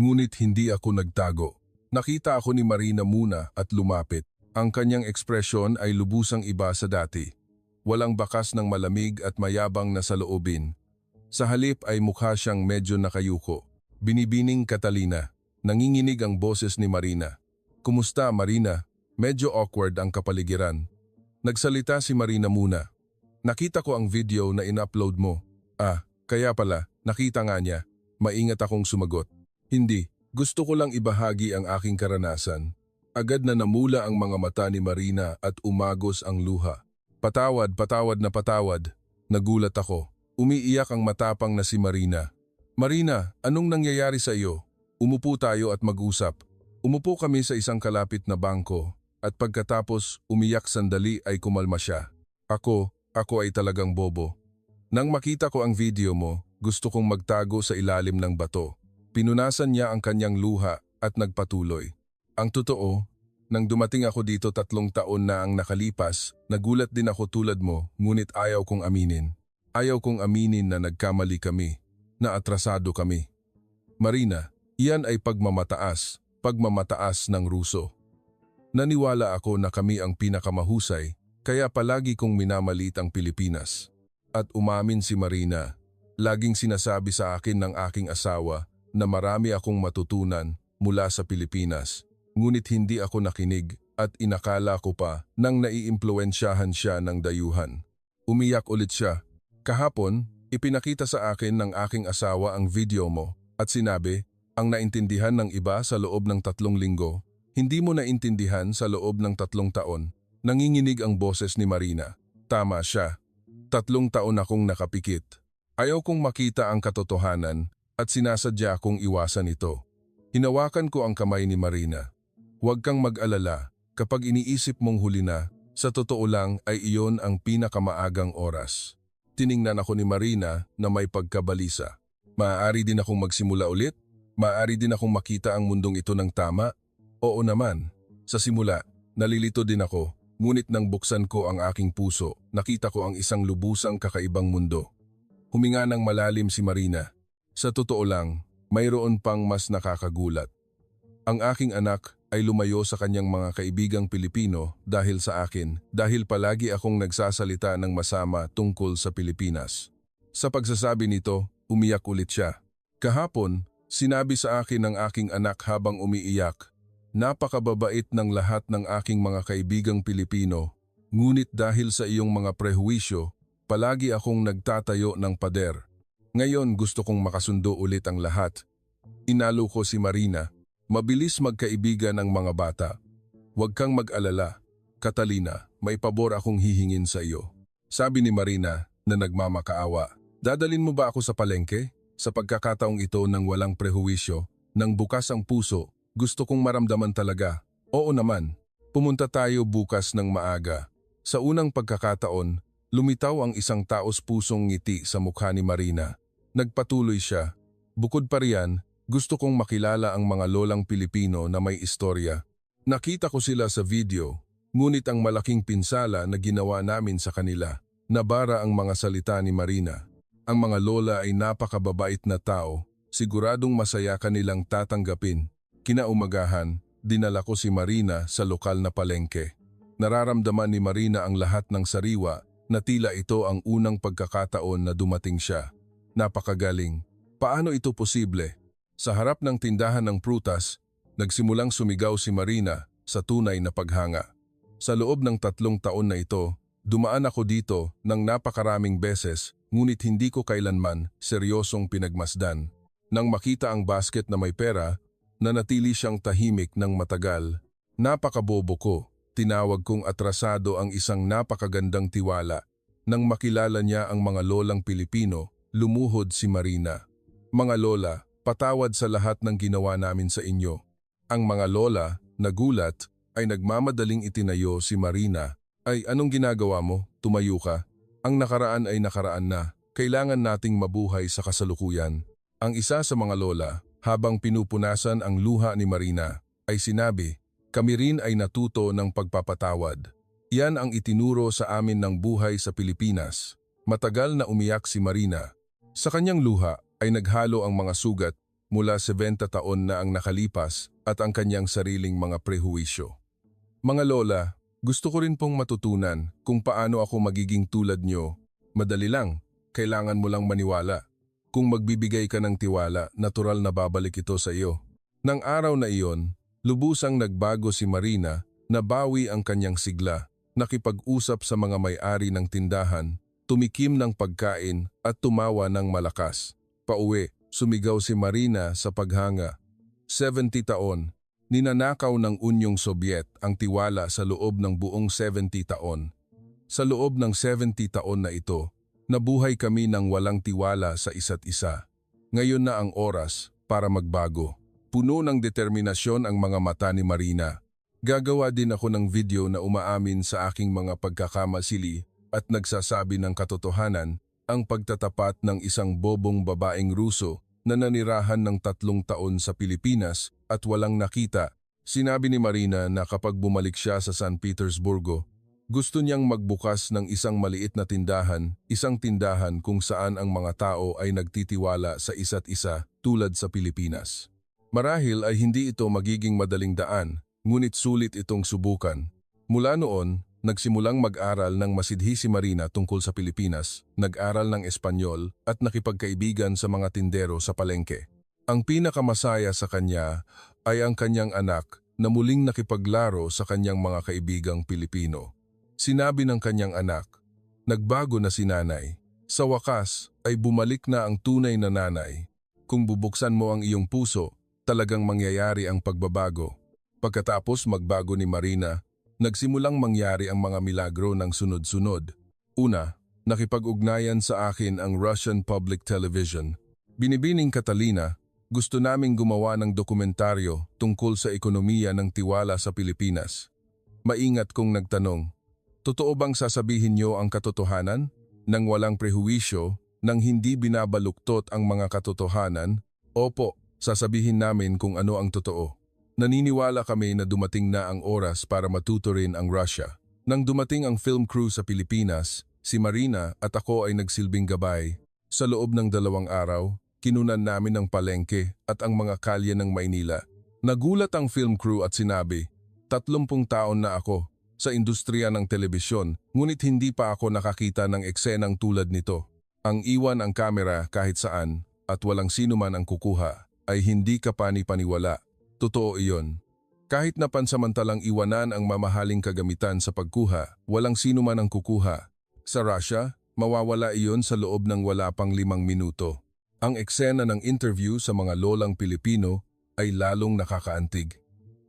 Ngunit hindi ako nagtago. Nakita ako ni Marina muna at lumapit. Ang kanyang ekspresyon ay lubusang iba sa dati. Walang bakas ng malamig at mayabang na saloobin. Sa halip ay mukha siyang medyo nakayuko. Binibining Catalina. Nanginginig ang boses ni Marina. "Kumusta, Marina?" Medyo awkward ang kapaligiran. Nagsalita si Marina muna. "Nakita ko ang video na in-upload mo." "Ah, kaya pala, nakita nga niya." Maingat akong sumagot. "Hindi. Gusto ko lang ibahagi ang aking karanasan." Agad na namula ang mga mata ni Marina at umagos ang luha. Patawad, patawad na patawad. Nagulat ako. Umiiyak ang matapang na si Marina. Marina, anong nangyayari sa iyo? Umupo tayo at mag-usap. Umupo kami sa isang kalapit na bangko at pagkatapos umiyak sandali ay kumalma siya. Ako ay talagang bobo. Nang makita ko ang video mo, gusto kong magtago sa ilalim ng bato. Pinunasan niya ang kanyang luha at nagpatuloy. Ang totoo, nang dumating ako dito 3 taon na ang nakalipas, nagulat din ako tulad mo, ngunit ayaw kong aminin. Ayaw kong aminin na nagkamali kami, na atrasado kami. Marina, iyan ay pagmamataas ng Ruso. Naniwala ako na kami ang pinakamahusay, kaya palagi kong minamalit ang Pilipinas. At umamin si Marina, laging sinasabi sa akin ng aking asawa na marami akong matutunan mula sa Pilipinas. Ngunit hindi ako nakinig at inakala ko pa nang naiimpluwensyahan siya ng dayuhan. Umiyak ulit siya. Kahapon, ipinakita sa akin ng aking asawa ang video mo at sinabi, ang naintindihan ng iba sa loob ng 3 linggo, hindi mo naintindihan sa loob ng 3 taon. Nanginginig ang boses ni Marina. Tama siya. 3 taon akong nakapikit. Ayaw kong makita ang katotohanan at sinasadya kong iwasan ito. Hinawakan ko ang kamay ni Marina. Huwag kang mag-alala, kapag iniisip mong huli na, sa totoo lang ay iyon ang pinakamaagang oras. Tiningnan ako ni Marina na may pagkabalisa. Maaari din akong magsimula ulit? Maaari din akong makita ang mundong ito ng tama? Oo naman. Sa simula, nalilito din ako, ngunit nang buksan ko ang aking puso, nakita ko ang isang lubusang kakaibang mundo. Huminga ng malalim si Marina. Sa totoo lang, mayroon pang mas nakakagulat. Ang aking anak ay lumayo sa kanyang mga kaibigang Pilipino dahil sa akin, dahil palagi akong nagsasalita ng masama tungkol sa Pilipinas. Sa pagsasabi nito, umiyak ulit siya. Kahapon, sinabi sa akin ng aking anak habang umiiyak, napakababait ng lahat ng aking mga kaibigang Pilipino, ngunit dahil sa iyong mga prehuwisyo, palagi akong nagtatayo ng pader. Ngayon gusto kong makasundo ulit ang lahat. Inalo ko si Marina. Mabilis magkaibigan ang mga bata. Huwag kang mag-alala. Catalina, may pabor akong hihingin sa iyo. Sabi ni Marina na nagmamakaawa. Dadalin mo ba ako sa palengke? Sa pagkakataong ito ng walang prehuwisyo, ng bukas ang puso, gusto kong maramdaman talaga. Oo naman. Pumunta tayo bukas ng maaga. Sa unang pagkakataon, lumitaw ang isang taos-pusong ngiti sa mukha ni Marina. Nagpatuloy siya. Bukod pa riyan, gusto kong makilala ang mga lolang Pilipino na may istorya. Nakita ko sila sa video, ngunit ang malaking pinsala na ginawa namin sa kanila, nabara ang mga salita ni Marina. Ang mga lola ay napakababait na tao, siguradong masaya kanilang tatanggapin. Kinaumagahan, dinala ko si Marina sa lokal na palengke. Nararamdaman ni Marina ang lahat ng sariwa na tila ito ang unang pagkakataon na dumating siya. Napakagaling. Paano ito posible? Sa harap ng tindahan ng prutas, nagsimulang sumigaw si Marina sa tunay na paghanga. Sa loob ng 3 taon na ito, dumaan ako dito ng napakaraming beses, ngunit hindi ko kailanman seryosong pinagmasdan. Nang makita ang basket na may pera, nanatili siyang tahimik ng matagal. Napakabobo ko, tinawag kong atrasado ang isang napakagandang tiwala. Nang makilala niya ang mga lolang Pilipino, lumuhod si Marina. Mga lola, patawad sa lahat ng ginawa namin sa inyo. Ang mga lola, nagulat, ay nagmamadaling itinayo si Marina. Ay, anong ginagawa mo? Tumayo ka. Ang nakaraan ay nakaraan na. Kailangan nating mabuhay sa kasalukuyan. Ang isa sa mga lola, habang pinupunasan ang luha ni Marina, ay sinabi, kami rin ay natuto ng pagpapatawad. Yan ang itinuro sa amin ng buhay sa Pilipinas. Matagal na umiyak si Marina. Sa kanyang luha ay naghalo ang mga sugat mula 70 taon na ang nakalipas at ang kanyang sariling mga prehuwisyo. Mga lola, gusto ko rin pong matutunan kung paano ako magiging tulad nyo. Madali lang, kailangan mo lang maniwala. Kung magbibigay ka ng tiwala, natural na babalik ito sa iyo. Nang araw na iyon, lubusang nagbago si Marina, nabawi ang kanyang sigla, nakipag-usap sa mga may-ari ng tindahan, tumikim ng pagkain at tumawa ng malakas. Pauwi, sumigaw si Marina sa paghanga. 70 taon, ninanakaw ng Unyong Sobyet ang tiwala sa loob ng buong 70 taon. Sa loob ng 70 taon na ito, nabuhay kami ng walang tiwala sa isa't isa. Ngayon na ang oras para magbago. Puno ng determinasyon ang mga mata ni Marina. Gagawa din ako ng video na umaamin sa aking mga pagkakamasili at nagsasabi ng katotohanan, ang pagtatapat ng isang bobong babaeng Ruso na nanirahan ng 3 taon sa Pilipinas at walang nakita. Sinabi ni Marina na kapag bumalik siya sa San Petersburgo, gusto niyang magbukas ng isang maliit na tindahan, isang tindahan kung saan ang mga tao ay nagtitiwala sa isa't isa tulad sa Pilipinas. Marahil ay hindi ito magiging madaling daan, ngunit sulit itong subukan. Mula noon, nagsimulang mag-aral ng masidhi si Marina tungkol sa Pilipinas, nag-aral ng Espanyol at nakipagkaibigan sa mga tindero sa palengke. Ang pinakamasaya sa kanya ay ang kanyang anak na muling nakipaglaro sa kanyang mga kaibigang Pilipino. Sinabi ng kanyang anak, nagbago na si nanay. Sa wakas ay bumalik na ang tunay na nanay. Kung bubuksan mo ang iyong puso, talagang mangyayari ang pagbabago. Pagkatapos magbago ni Marina, nagsimulang mangyari ang mga milagro ng sunod-sunod. Una, nakipag-ugnayan sa akin ang Russian Public Television. Binibining Catalina, gusto naming gumawa ng dokumentaryo tungkol sa ekonomiya ng tiwala sa Pilipinas. Maingat kong nagtanong, totoo bang sasabihin niyo ang katotohanan? Nang walang prehuwisyo, nang hindi binabaluktot ang mga katotohanan? Opo, sasabihin namin kung ano ang totoo. Naniniwala kami na dumating na ang oras para matuto rin ang Russia. Nang dumating ang film crew sa Pilipinas, si Marina at ako ay nagsilbing gabay. Sa loob ng 2 araw, kinunan namin ang palengke at ang mga kalye ng Maynila. Nagulat ang film crew at sinabi, 30 taon na ako sa industriya ng telebisyon, ngunit hindi pa ako nakakita ng eksenang tulad nito. Ang iwan ang kamera kahit saan at walang sino man ang kukuha ay hindi ka pani-paniwala. Totoo iyon. Kahit na pansamantalang iwanan ang mamahaling kagamitan sa pagkuha, walang sino man ang kukuha. Sa Russia, mawawala iyon sa loob ng wala pang 5 minuto. Ang eksena ng interview sa mga lolang Pilipino ay lalong nakakaantig.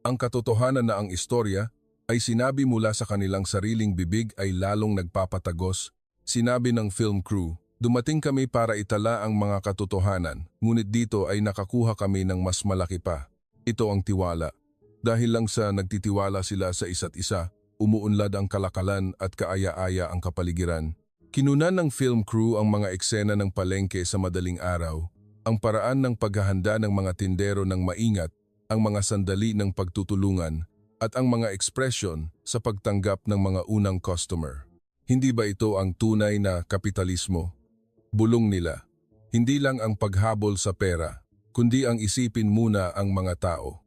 Ang katotohanan na ang istorya ay sinabi mula sa kanilang sariling bibig ay lalong nagpapatagos. Sinabi ng film crew, dumating kami para itala ang mga katotohanan, ngunit dito ay nakakuha kami ng mas malaki pa. Ito ang tiwala. Dahil lang sa nagtitiwala sila sa isa't isa, umuunlad ang kalakalan at kaaya-aya ang kapaligiran. Kinunan ng film crew ang mga eksena ng palengke sa madaling araw, ang paraan ng paghahanda ng mga tindero ng maingat, ang mga sandali ng pagtutulungan, at ang mga ekspresyon sa pagtanggap ng mga unang customer. Hindi ba ito ang tunay na kapitalismo? Bulong nila. Hindi lang ang paghabol sa pera, kundi ang isipin muna ang mga tao.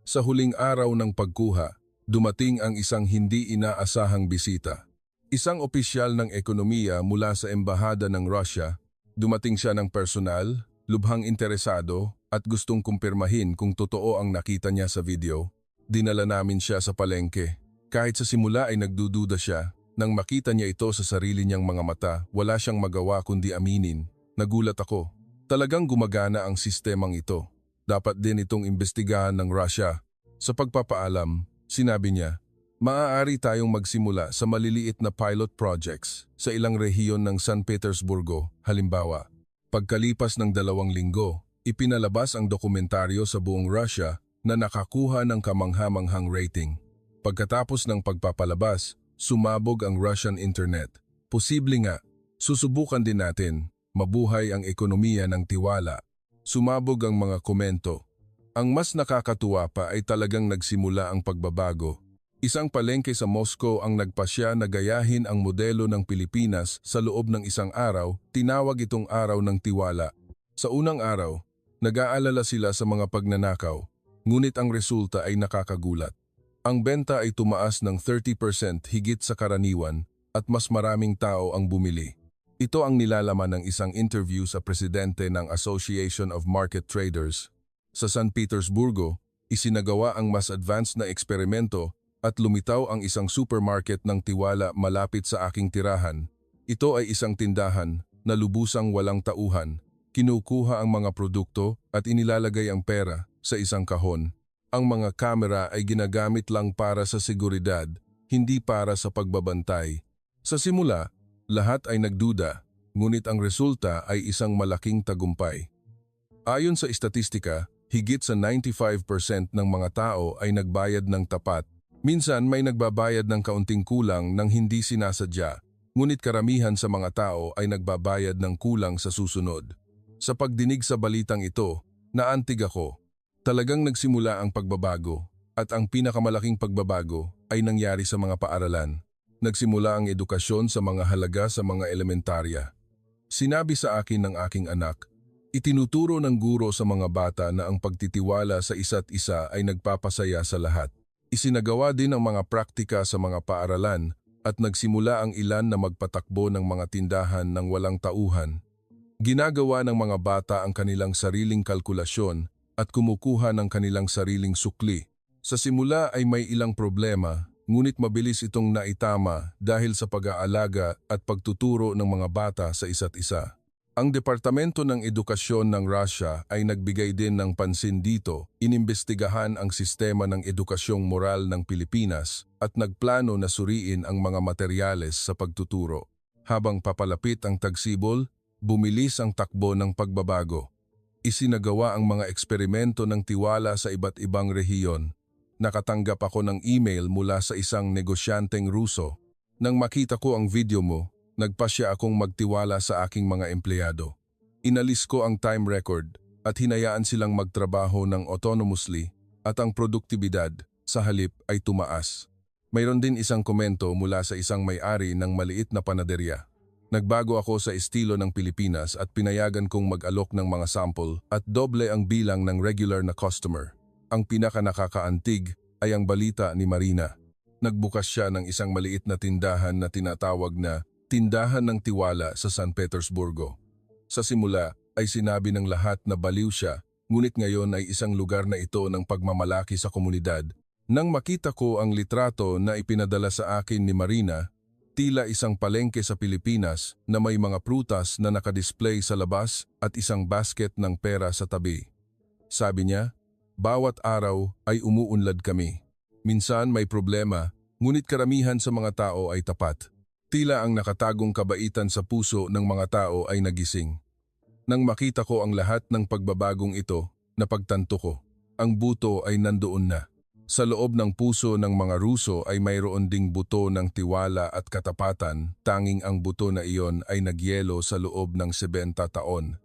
Sa huling araw ng pagkuha, dumating ang isang hindi inaasahang bisita. Isang opisyal ng ekonomiya mula sa embahada ng Russia. Dumating siya ng personal, lubhang interesado at gustong kumpirmahin kung totoo ang nakita niya sa video. Dinala namin siya sa palengke. Kahit sa simula ay nagdududa siya, nang makita niya ito sa sarili niyang mga mata, wala siyang magawa kundi aminin. Nagulat ako. Talagang gumagana ang sistemang ito. Dapat din itong imbestigahan ng Russia. Sa pagpapaalam, sinabi niya, maaari tayong magsimula sa maliliit na pilot projects sa ilang rehiyon ng San Petersburgo, halimbawa. Pagkalipas ng 2 linggo, ipinalabas ang dokumentaryo sa buong Russia na nakakuha ng kamangha-manghang rating. Pagkatapos ng pagpapalabas, sumabog ang Russian internet. Posible nga, susubukan din natin, mabuhay ang ekonomiya ng tiwala. Sumabog ang mga komento. Ang mas nakakatuwa pa ay talagang nagsimula ang pagbabago. Isang palengke sa Moscow ang nagpasya na gayahin ang modelo ng Pilipinas sa loob ng 1 araw, tinawag itong araw ng tiwala. Sa unang araw, nag-aalala sila sa mga pagnanakaw. Ngunit ang resulta ay nakakagulat. Ang benta ay tumaas ng 30% higit sa karaniwan at mas maraming tao ang bumili. Ito ang nilalaman ng isang interview sa presidente ng Association of Market Traders. Sa San Petersburgo, isinagawa ang mas advanced na eksperimento at lumitaw ang isang supermarket ng tiwala malapit sa aking tirahan. Ito ay isang tindahan na lubusang walang tauhan. Kinukuha ang mga produkto at inilalagay ang pera sa isang kahon. Ang mga kamera ay ginagamit lang para sa seguridad, hindi para sa pagbabantay. Sa simula, lahat ay nagduda, ngunit ang resulta ay isang malaking tagumpay. Ayon sa istatistika, higit sa 95% ng mga tao ay nagbayad ng tapat. Minsan may nagbabayad ng kaunting kulang nang hindi sinasadya, ngunit karamihan sa mga tao ay nagbabayad ng kulang sa susunod. Sa pagdinig sa balitang ito, naantig ako. Talagang nagsimula ang pagbabago, at ang pinakamalaking pagbabago ay nangyari sa mga paaralan. Nagsimula ang edukasyon sa mga halaga sa mga elementarya. Sinabi sa akin ng aking anak, itinuturo ng guro sa mga bata na ang pagtitiwala sa isa't isa ay nagpapasaya sa lahat. Isinagawa din ang mga praktika sa mga paaralan at nagsimula ang ilan na magpatakbo ng mga tindahan ng walang tauhan. Ginagawa ng mga bata ang kanilang sariling kalkulasyon at kumukuha ng kanilang sariling sukli. Sa simula ay may ilang problema, ngunit mabilis itong naitama dahil sa pag-aalaga at pagtuturo ng mga bata sa isa't isa. Ang Departamento ng Edukasyon ng Russia ay nagbigay din ng pansin dito, inimbestigahan ang sistema ng edukasyong moral ng Pilipinas at nagplano na suriin ang mga materyales sa pagtuturo. Habang papalapit ang tagsibol, bumilis ang takbo ng pagbabago. Isinagawa ang mga eksperimento ng tiwala sa iba't ibang rehiyon. Nakatanggap ako ng email mula sa isang negosyanteng Ruso. Nang makita ko ang video mo, nagpasya akong magtiwala sa aking mga empleyado. Inalis ko ang time record at hinayaan silang magtrabaho ng autonomously at ang produktibidad sa halip ay tumaas. Mayroon din isang komento mula sa isang may-ari ng maliit na panaderya. Nagbago ako sa estilo ng Pilipinas at pinayagan kong mag-alok ng mga sample at doble ang bilang ng regular na customer. Ang pinaka-nakakaantig ay ang balita ni Marina. Nagbukas siya ng isang maliit na tindahan na tinatawag na Tindahan ng Tiwala sa San Petersburgo. Sa simula ay sinabi ng lahat na baliw siya, ngunit ngayon ay isang lugar na ito ng pagmamalaki sa komunidad. Nang makita ko ang litrato na ipinadala sa akin ni Marina, tila isang palengke sa Pilipinas na may mga prutas na nakadisplay sa labas at isang basket ng pera sa tabi. Sabi niya, bawat araw ay umuunlad kami. Minsan may problema, ngunit karamihan sa mga tao ay tapat. Tila ang nakatagong kabaitan sa puso ng mga tao ay nagising. Nang makita ko ang lahat ng pagbabagong ito, napagtanto ko, ang buto ay nandoon na. Sa loob ng puso ng mga Ruso ay mayroon ding buto ng tiwala at katapatan, tanging ang buto na iyon ay nagyelo sa loob ng 70 taon.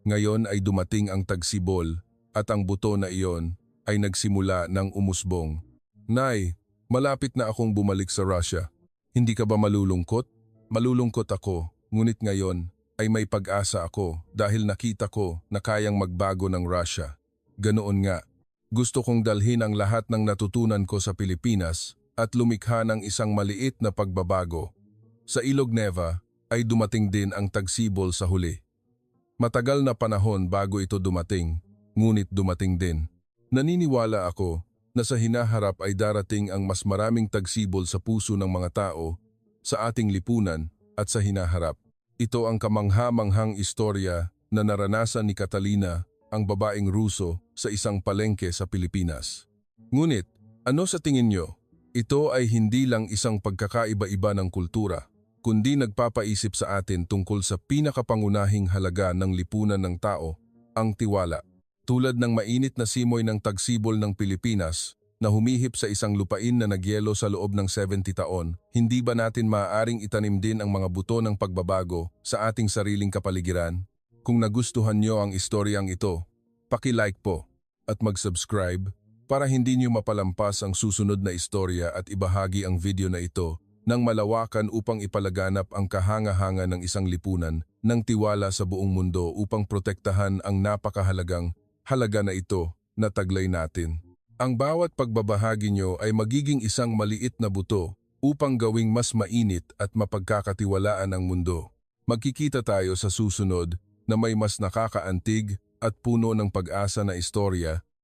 Ngayon ay dumating ang tagsibol at ang buto na iyon ay nagsimula ng umusbong. Nay, malapit na akong bumalik sa Russia. Hindi ka ba malulungkot? Malulungkot ako, ngunit ngayon ay may pag-asa ako dahil nakita ko na kayang magbago ng Russia. Ganoon nga, gusto kong dalhin ang lahat ng natutunan ko sa Pilipinas at lumikha ng isang maliit na pagbabago. Sa Ilog Neva ay dumating din ang tagsibol sa huli. Matagal na panahon bago ito dumating, ngunit dumating din. Naniniwala ako na sa hinaharap ay darating ang mas maraming tagsibol sa puso ng mga tao, sa ating lipunan at sa hinaharap. Ito ang kamangha-manghang istorya na naranasan ni Catalina, ang babaeng Ruso, sa isang palengke sa Pilipinas. Ngunit, ano sa tingin nyo? Ito ay hindi lang isang pagkakaiba-iba ng kultura, kundi nagpapaisip sa atin tungkol sa pinakapangunahing halaga ng lipunan ng tao, ang tiwala. Tulad ng mainit na simoy ng tagsibol ng Pilipinas na humihip sa isang lupain na nagyelo sa loob ng 70 taon, hindi ba natin maaaring itanim din ang mga buto ng pagbabago sa ating sariling kapaligiran? Kung nagustuhan nyo ang istoryang ito, paki-like po at mag-subscribe para hindi nyo mapalampas ang susunod na istorya at ibahagi ang video na ito ng malawakan upang ipalaganap ang kahanga-hanga ng isang lipunan ng tiwala sa buong mundo upang protektahan ang napakahalagang halaga na ito na taglay natin. Ang bawat pagbabahagi nyo ay magiging isang maliit na buto upang gawing mas mainit at mapagkakatiwalaan ang mundo. Magkikita tayo sa susunod na may mas nakakaantig at puno ng pag-asa na istorya